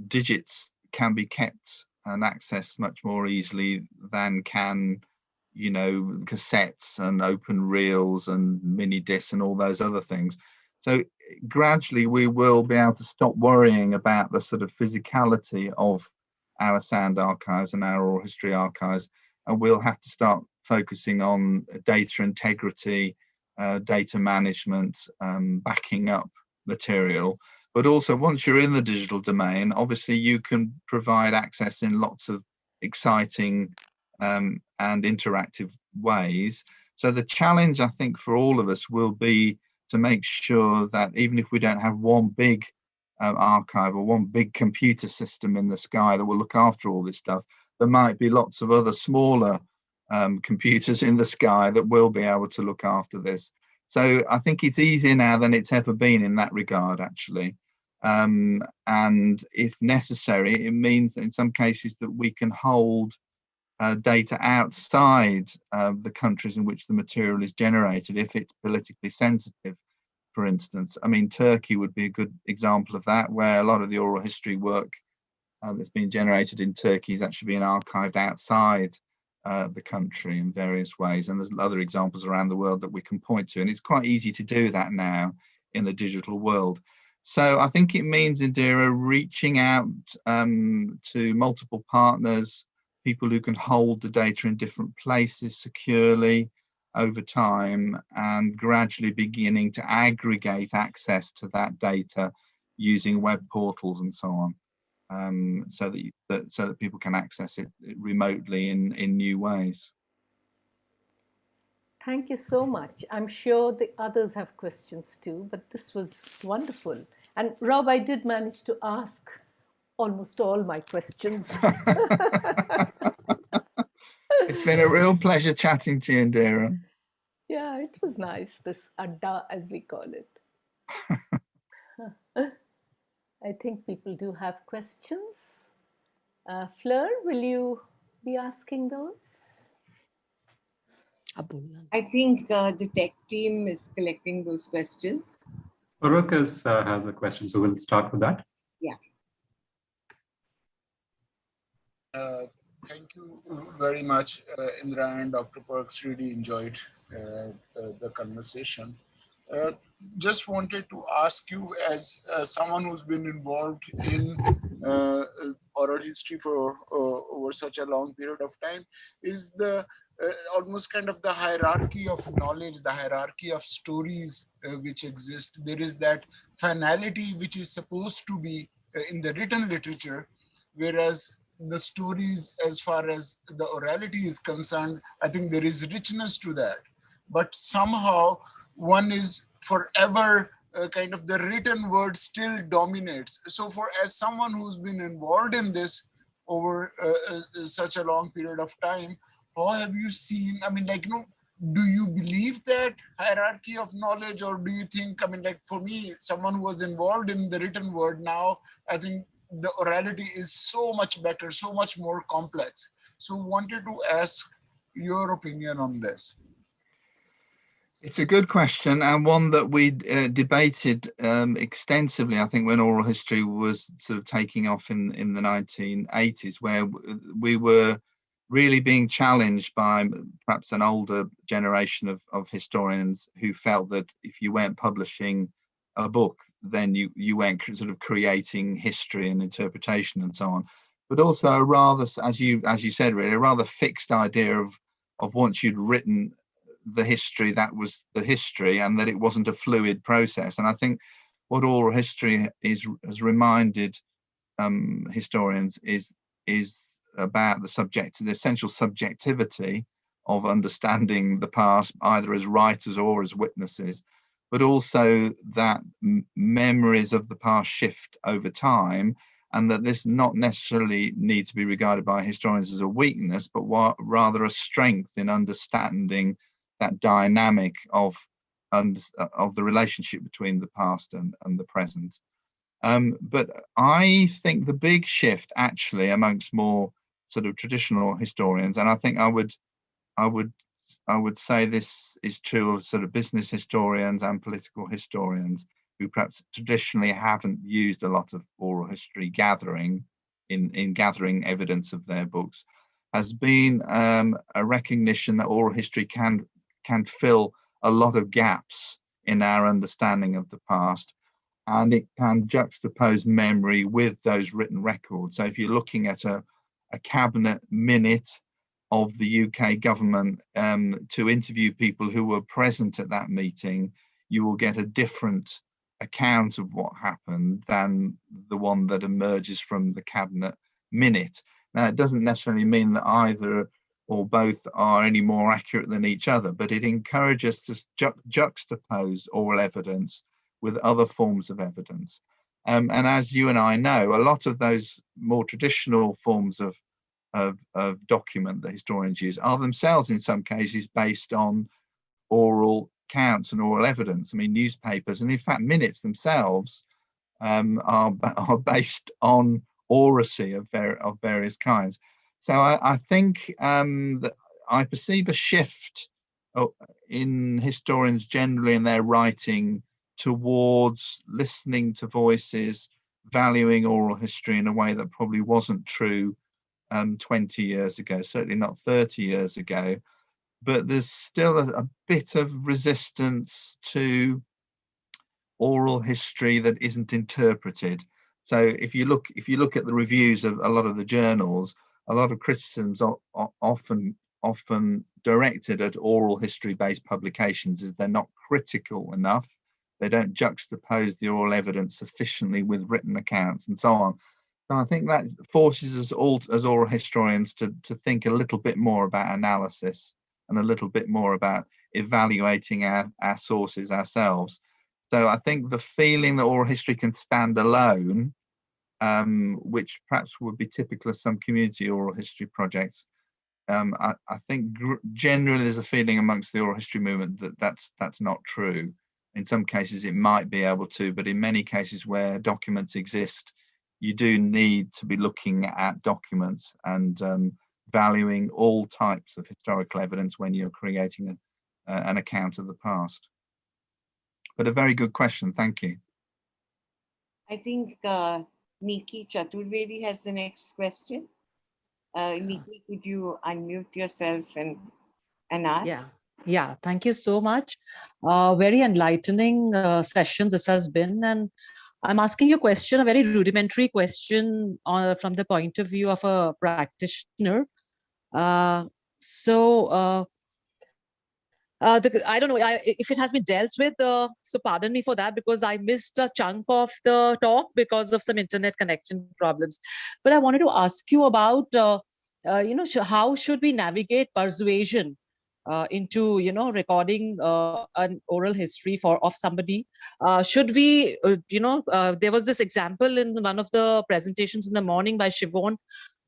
S2: digits can be kept and accessed much more easily than can, cassettes and open reels and mini discs and all those other things. So gradually we will be able to stop worrying about the sort of physicality of our sound archives and our oral history archives, and we'll have to start focusing on data integrity, data management, backing up material. But also, once you're in the digital domain, obviously you can provide access in lots of exciting and interactive ways. So the challenge, I think, for all of us will be to make sure that even if we don't have one big archive or one big computer system in the sky that will look after all this stuff, there might be lots of other smaller computers in the sky that will be able to look after this. So I think it's easier now than it's ever been in that regard, actually. And if necessary, it means that in some cases that we can hold data outside the countries in which the material is generated, if it's politically sensitive, for instance. I mean, Turkey would be a good example of that, where a lot of the oral history work that's been generated in Turkey is actually being archived outside the country in various ways. And there's other examples around the world that we can point to. And it's quite easy to do that now in the digital world. So I think it means, Indira, reaching out to multiple partners, people who can hold the data in different places securely over time, and gradually beginning to aggregate access to that data using web portals and so on, so that people can access it remotely in new ways.
S3: Thank you so much. I'm sure the others have questions too, but this was wonderful. And Rob, I did manage to ask almost all my questions.
S2: It's been a real pleasure chatting to you, Indira.
S3: Yeah, it was nice, this adda, as we call it. I think people do have questions. Fleur, will you be asking those?
S1: I think the tech team is collecting those questions.
S4: Farooq has a question, so we'll start with that.
S1: Yeah.
S5: Thank you very much, Indira and Dr. Perks. Really enjoyed the conversation. Just wanted to ask you, as someone who's been involved in oral history for over such a long period of time, is the almost kind of the hierarchy of knowledge, the hierarchy of stories which exist. There is that finality which is supposed to be in the written literature, whereas the stories, as far as the orality is concerned, I think there is richness to that. But somehow one is forever kind of the written word still dominates. So as someone who's been involved in this over such a long period of time, how have you seen, I mean, do you believe that hierarchy of knowledge, or do you think, I mean, for me, someone who was involved in the written word, now I think the orality is so much better, so much more complex. So wanted to ask your opinion on this.
S2: It's a good question, and one that we debated extensively, I think, when oral history was sort of taking off in the 1980s, where we were really being challenged by perhaps an older generation of historians who felt that if you weren't publishing a book, then you weren't sort of creating history and interpretation and so on. but also a rather, as you said, really a rather fixed idea of once you'd written the history, that was the history, and that it wasn't a fluid process. And I think what oral history has reminded historians is about the essential subjectivity of understanding the past, either as writers or as witnesses, but also that memories of the past shift over time, and that this not necessarily need to be regarded by historians as a weakness, but rather a strength in understanding that dynamic of the relationship between the past and the present. But I think the big shift actually amongst more sort of traditional historians, and I think I would say this is true of sort of business historians and political historians who perhaps traditionally haven't used a lot of oral history gathering in gathering evidence of their books, has been a recognition that oral history can fill a lot of gaps in our understanding of the past, and it can juxtapose memory with those written records. So if you're looking at a cabinet minute of the UK government to interview people who were present at that meeting, you will get a different account of what happened than the one that emerges from the cabinet minute. Now, it doesn't necessarily mean that either or both are any more accurate than each other, but it encourages us to juxtapose oral evidence with other forms of evidence. And as you and I know, a lot of those more traditional forms of document that historians use are themselves in some cases based on oral accounts and oral evidence. I mean, newspapers and in fact minutes themselves are based on oracy of various kinds. So I think that I perceive a shift in historians generally in their writing towards listening to voices, valuing oral history in a way that probably wasn't true 20 years ago, certainly not 30 years ago. But there's still a bit of resistance to oral history that isn't interpreted. So if you look at the reviews of a lot of the journals, a lot of criticisms are often directed at oral history-based publications as they're not critical enough. They don't juxtapose the oral evidence sufficiently with written accounts and so on. So I think that forces us all as oral historians to think a little bit more about analysis and a little bit more about evaluating our sources ourselves. So I think the feeling that oral history can stand alone, which perhaps would be typical of some community oral history projects, I think generally there's a feeling amongst the oral history movement that that's not true. In some cases it might be able to, but in many cases where documents exist, you do need to be looking at documents and valuing all types of historical evidence when you're creating an account of the past. But a very good question, thank you.
S1: I think Niki Chaturvedi has the next question. Niki, could you unmute yourself and ask?
S6: Yeah, thank you so much. Very enlightening session this has been, and I'm asking you a question, a very rudimentary question from the point of view of a practitioner. I don't know if it has been dealt with, so pardon me for that, because I missed a chunk of the talk because of some internet connection problems. But I wanted to ask you about, how should we navigate persuasion into, recording an oral history of somebody? Should we, there was this example in one of the presentations in the morning by Siobhan,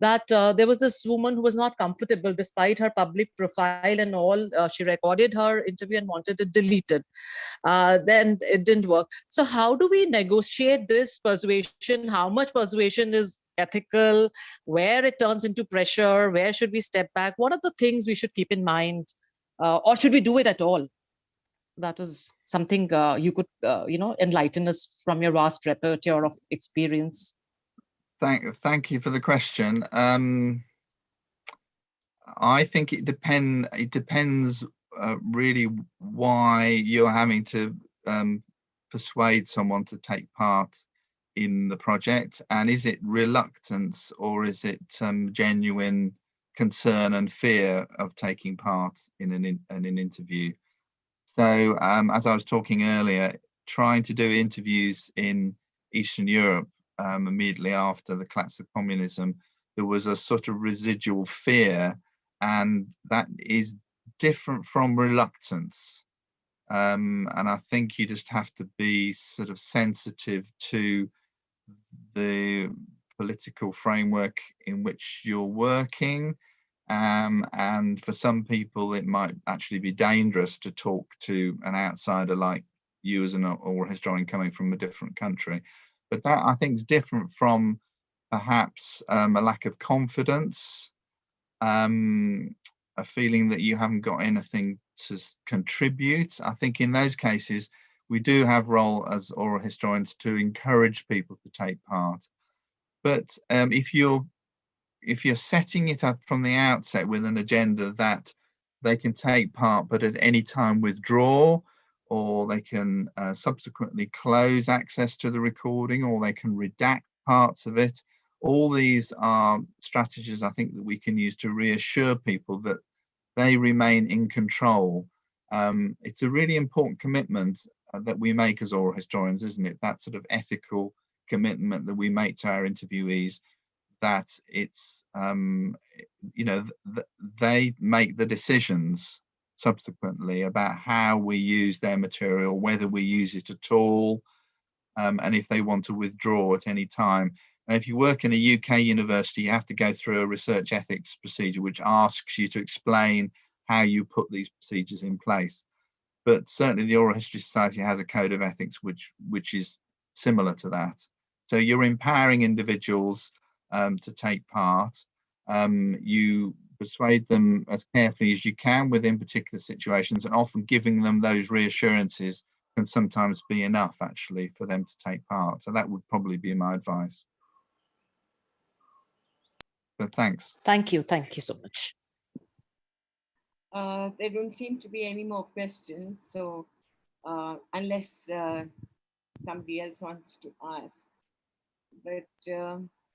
S6: that there was this woman who was not comfortable despite her public profile and all. She recorded her interview and wanted it deleted. Then it didn't work. So how do we negotiate this persuasion? How much persuasion is ethical? Where it turns into pressure? Where should we step back? What are the things we should keep in mind? Or should we do it at all? So that was something you could, enlighten us from your vast repertoire of experience.
S2: Thank you for the question. I think it depends really why you're having to persuade someone to take part in the project, and is it reluctance or is it genuine concern and fear of taking part in an interview? So as I was talking earlier, trying to do interviews in Eastern Europe immediately after the collapse of communism, there was a sort of residual fear, and that is different from reluctance. And I think you just have to be sort of sensitive to the political framework in which you're working. And for some people, it might actually be dangerous to talk to an outsider like you as an oral historian coming from a different country. But that, I think, is different from perhaps a lack of confidence, a feeling that you haven't got anything to contribute. I think in those cases, we do have a role as oral historians to encourage people to take part. But if you're setting it up from the outset with an agenda that they can take part but at any time withdraw, or they can subsequently close access to the recording, or they can redact parts of it, all these are strategies I think that we can use to reassure people that they remain in control. It's a really important commitment that we make as oral historians, isn't it? That sort of ethical commitment that we make to our interviewees, that it's they make the decisions subsequently about how we use their material, whether we use it at all, and if they want to withdraw at any time. And if you work in a UK university, you have to go through a research ethics procedure which asks you to explain how you put these procedures in place. But certainly the Oral History Society has a code of ethics which is similar to that. So you're empowering individuals to take part. You persuade them as carefully as you can within particular situations, and often giving them those reassurances can sometimes be enough actually for them to take part. So that would probably be my advice. So thanks.
S6: Thank you so much.
S1: There don't seem to be any more questions, so unless somebody else wants to ask. But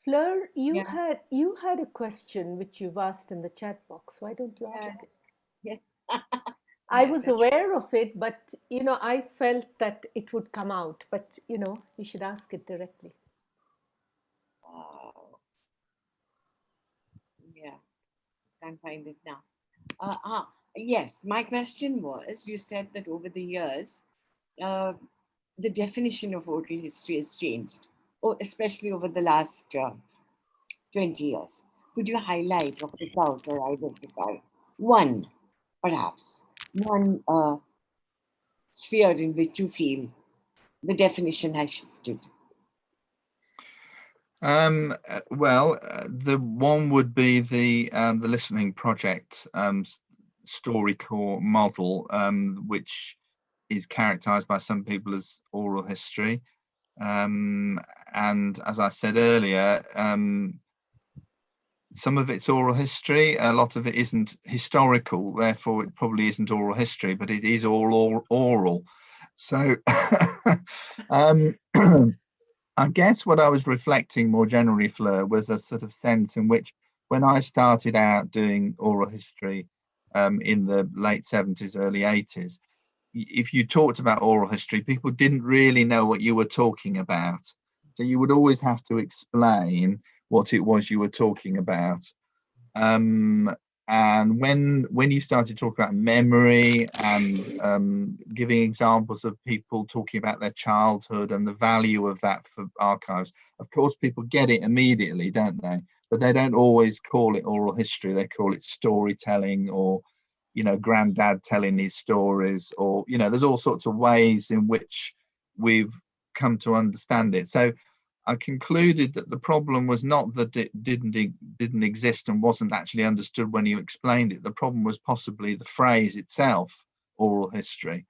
S3: Fleur, you
S1: yeah.
S3: had a question which you've asked in the chat box. Why don't you ask it?
S1: Yes.
S3: I was aware of it, but I felt that it would come out. But you should ask it directly.
S1: Yeah, can't find it now. Yes, my question was, you said that over the years, the definition of oral history has changed, especially over the last 20 years. Could you highlight or pick out or identify one sphere in which you feel the definition has shifted?
S2: Well, the one would be the listening project StoryCorps model, which is characterized by some people as oral history. And as I said earlier, some of it's oral history, a lot of it isn't historical, therefore it probably isn't oral history, but it is all oral. So I guess what I was reflecting more generally, Fleur, was a sort of sense in which when I started out doing oral history in the late 70s, early 80s, if you talked about oral history, people didn't really know what you were talking about. So you would always have to explain what it was you were talking about. And when you started talking about memory and giving examples of people talking about their childhood and the value of that for archives, of course, people get it immediately, don't they? But they don't always call it oral history. They call it storytelling, or, granddad telling his stories, or, there's all sorts of ways in which we've come to understand it. So I concluded that the problem was not that it didn't exist and wasn't actually understood when you explained it. The problem was possibly the phrase itself, oral history,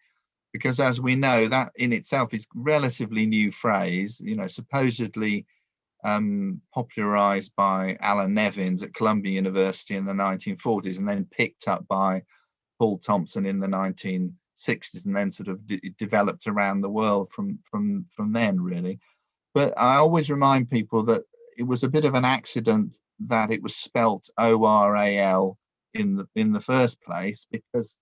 S2: because as we know, that in itself is a relatively new phrase, supposedly popularized by Alan Nevins at Columbia University in the 1940s, and then picked up by Paul Thompson in the 1960s, and then sort of developed around the world from then, really. But I always remind people that it was a bit of an accident that it was spelt ORAL in the first place, because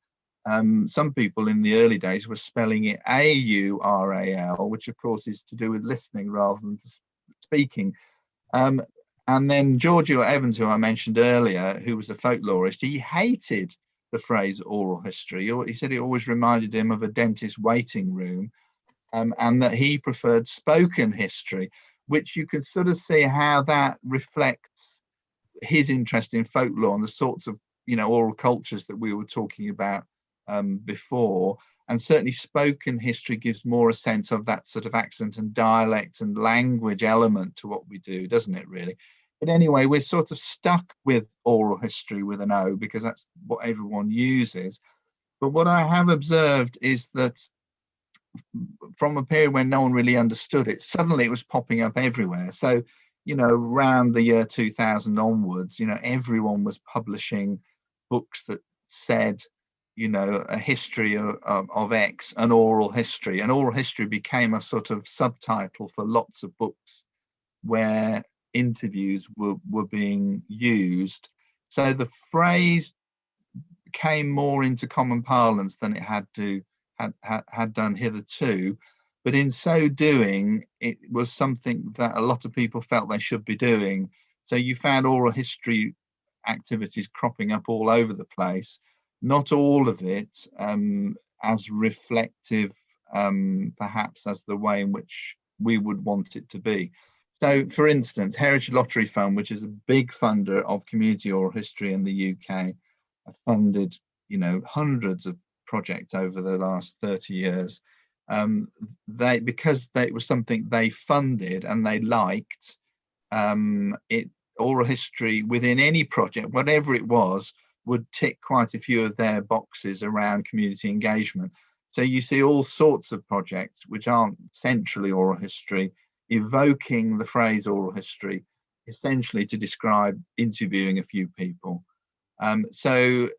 S2: some people in the early days were spelling it AURAL, which of course is to do with listening rather than speaking. And then Giorgio Evans, who I mentioned earlier, who was a folklorist, he hated the phrase oral history. He said it always reminded him of a dentist waiting room, and that he preferred spoken history, which you can sort of see how that reflects his interest in folklore and the sorts of, oral cultures that we were talking about before. And certainly spoken history gives more a sense of that sort of accent and dialect and language element to what we do, doesn't it, really? But anyway, we're sort of stuck with oral history with an O because that's what everyone uses. But what I have observed is that from a period when no one really understood it, suddenly it was popping up everywhere. So, around the year 2000 onwards, everyone was publishing books that said, a history of X, an oral history. And oral history became a sort of subtitle for lots of books where interviews were being used. So the phrase came more into common parlance than it had done hitherto. But in so doing, it was something that a lot of people felt they should be doing. So you found oral history activities cropping up all over the place. Not all of it as reflective, perhaps, as the way in which we would want it to be. So, for instance, Heritage Lottery Fund, which is a big funder of community oral history in the UK, have funded, hundreds of projects over the last 30 years. Because it was something they funded and they liked, oral history within any project, whatever it was, would tick quite a few of their boxes around community engagement. So you see all sorts of projects which aren't centrally oral history, evoking the phrase oral history, essentially to describe interviewing a few people. So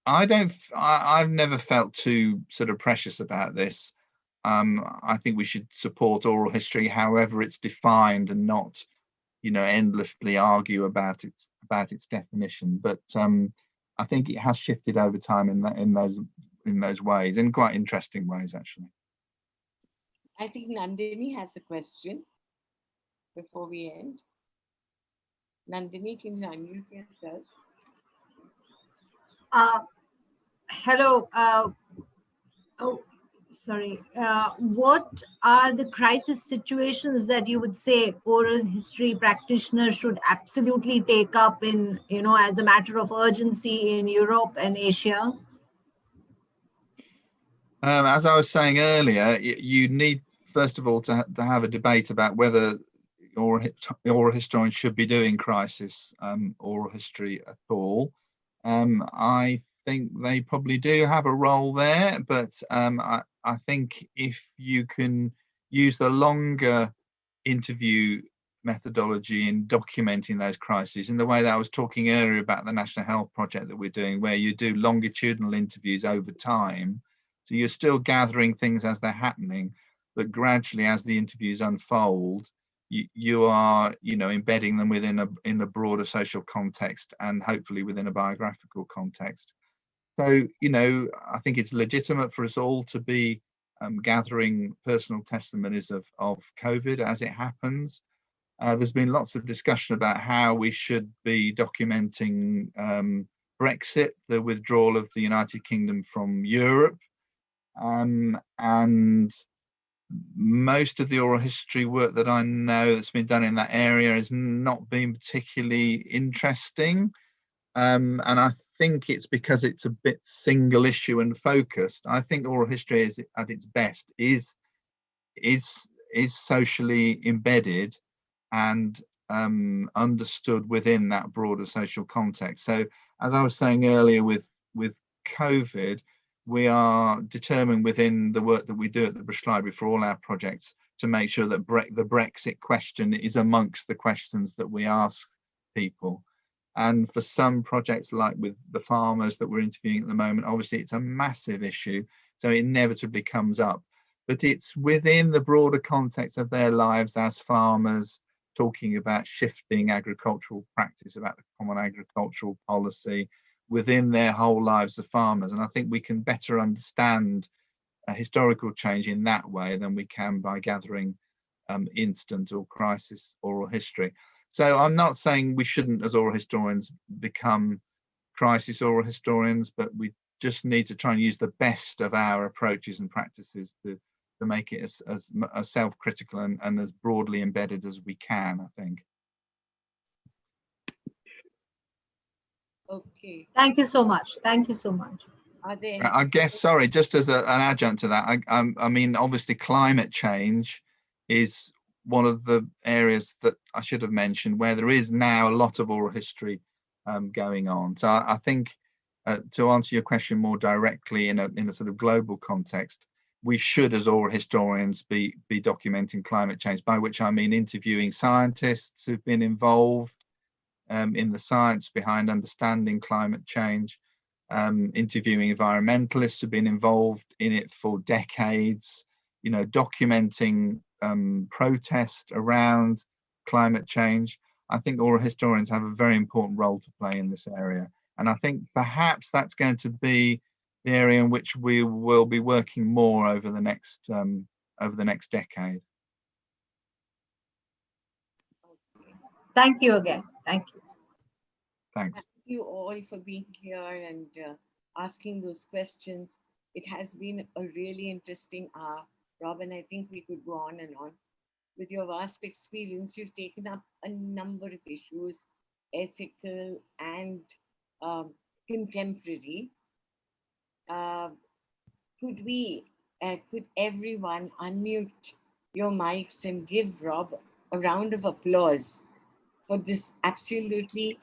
S2: I've never felt too sort of precious about this. I think we should support oral history however it's defined and not, endlessly argue about its definition. But I think it has shifted over time in those ways, in quite interesting ways, actually.
S1: I think Nandini has a question before we end. Nandini, can you unmute yourself?
S7: Hello. Sorry. What are the crisis situations that you would say oral history practitioners should absolutely take up in, as a matter of urgency in Europe and Asia?
S2: As I was saying earlier, you need, first of all, to have a debate about whether oral historians should be doing crisis oral history at all. I think they probably do have a role there, but I think if you can use the longer interview methodology in documenting those crises, in the way that I was talking earlier about the National Health Project that we're doing, where you do longitudinal interviews over time, so you're still gathering things as they're happening, but gradually as the interviews unfold, you are, embedding them in a broader social context and hopefully within a biographical context. So, I think it's legitimate for us all to be gathering personal testimonies of COVID as it happens. There's been lots of discussion about how we should be documenting Brexit, the withdrawal of the United Kingdom from Europe. And most of the oral history work that I know that's been done in that area has not been particularly interesting. And I think it's because it's a bit single issue and focused. I think oral history is at its best is socially embedded and understood within that broader social context. So as I was saying earlier with COVID, we are determined within the work that we do at the British Library for all our projects to make sure that the Brexit question is amongst the questions that we ask people. And for some projects, like with the farmers that we're interviewing at the moment, obviously it's a massive issue, so it inevitably comes up. but it's within the broader context of their lives as farmers, talking about shifting agricultural practice, about the common agricultural policy within their whole lives of farmers. And I think we can better understand a historical change in that way than we can by gathering instant or crisis oral history. So I'm not saying we shouldn't, as oral historians, become crisis oral historians, but we just need to try and use the best of our approaches and practices to make it as self-critical and as broadly embedded as we can, I think.
S1: Okay.
S7: Thank you so much. Thank you so much.
S1: Are there
S2: I guess, sorry, just as an adjunct to that, I mean, obviously climate change is one of the areas that I should have mentioned where there is now a lot of oral history going on. So I think to answer your question more directly in a sort of global context, we should, as oral historians, be documenting climate change, by which I mean interviewing scientists who've been involved in the science behind understanding climate change, interviewing environmentalists who've been involved in it for decades, you know, documenting protest around climate change. I think oral historians have a very important role to play in this area. And I think perhaps that's going to be the area in which we will be working more over the next decade.
S7: Thank you again. Thank you.
S2: Thanks.
S1: Thank you all for being here and asking those questions. It has been a really interesting hour. Robin, I think we could go on and on. With your vast experience, you've taken up a number of issues, ethical and contemporary. Could everyone unmute your mics and give Rob a round of applause for this absolutely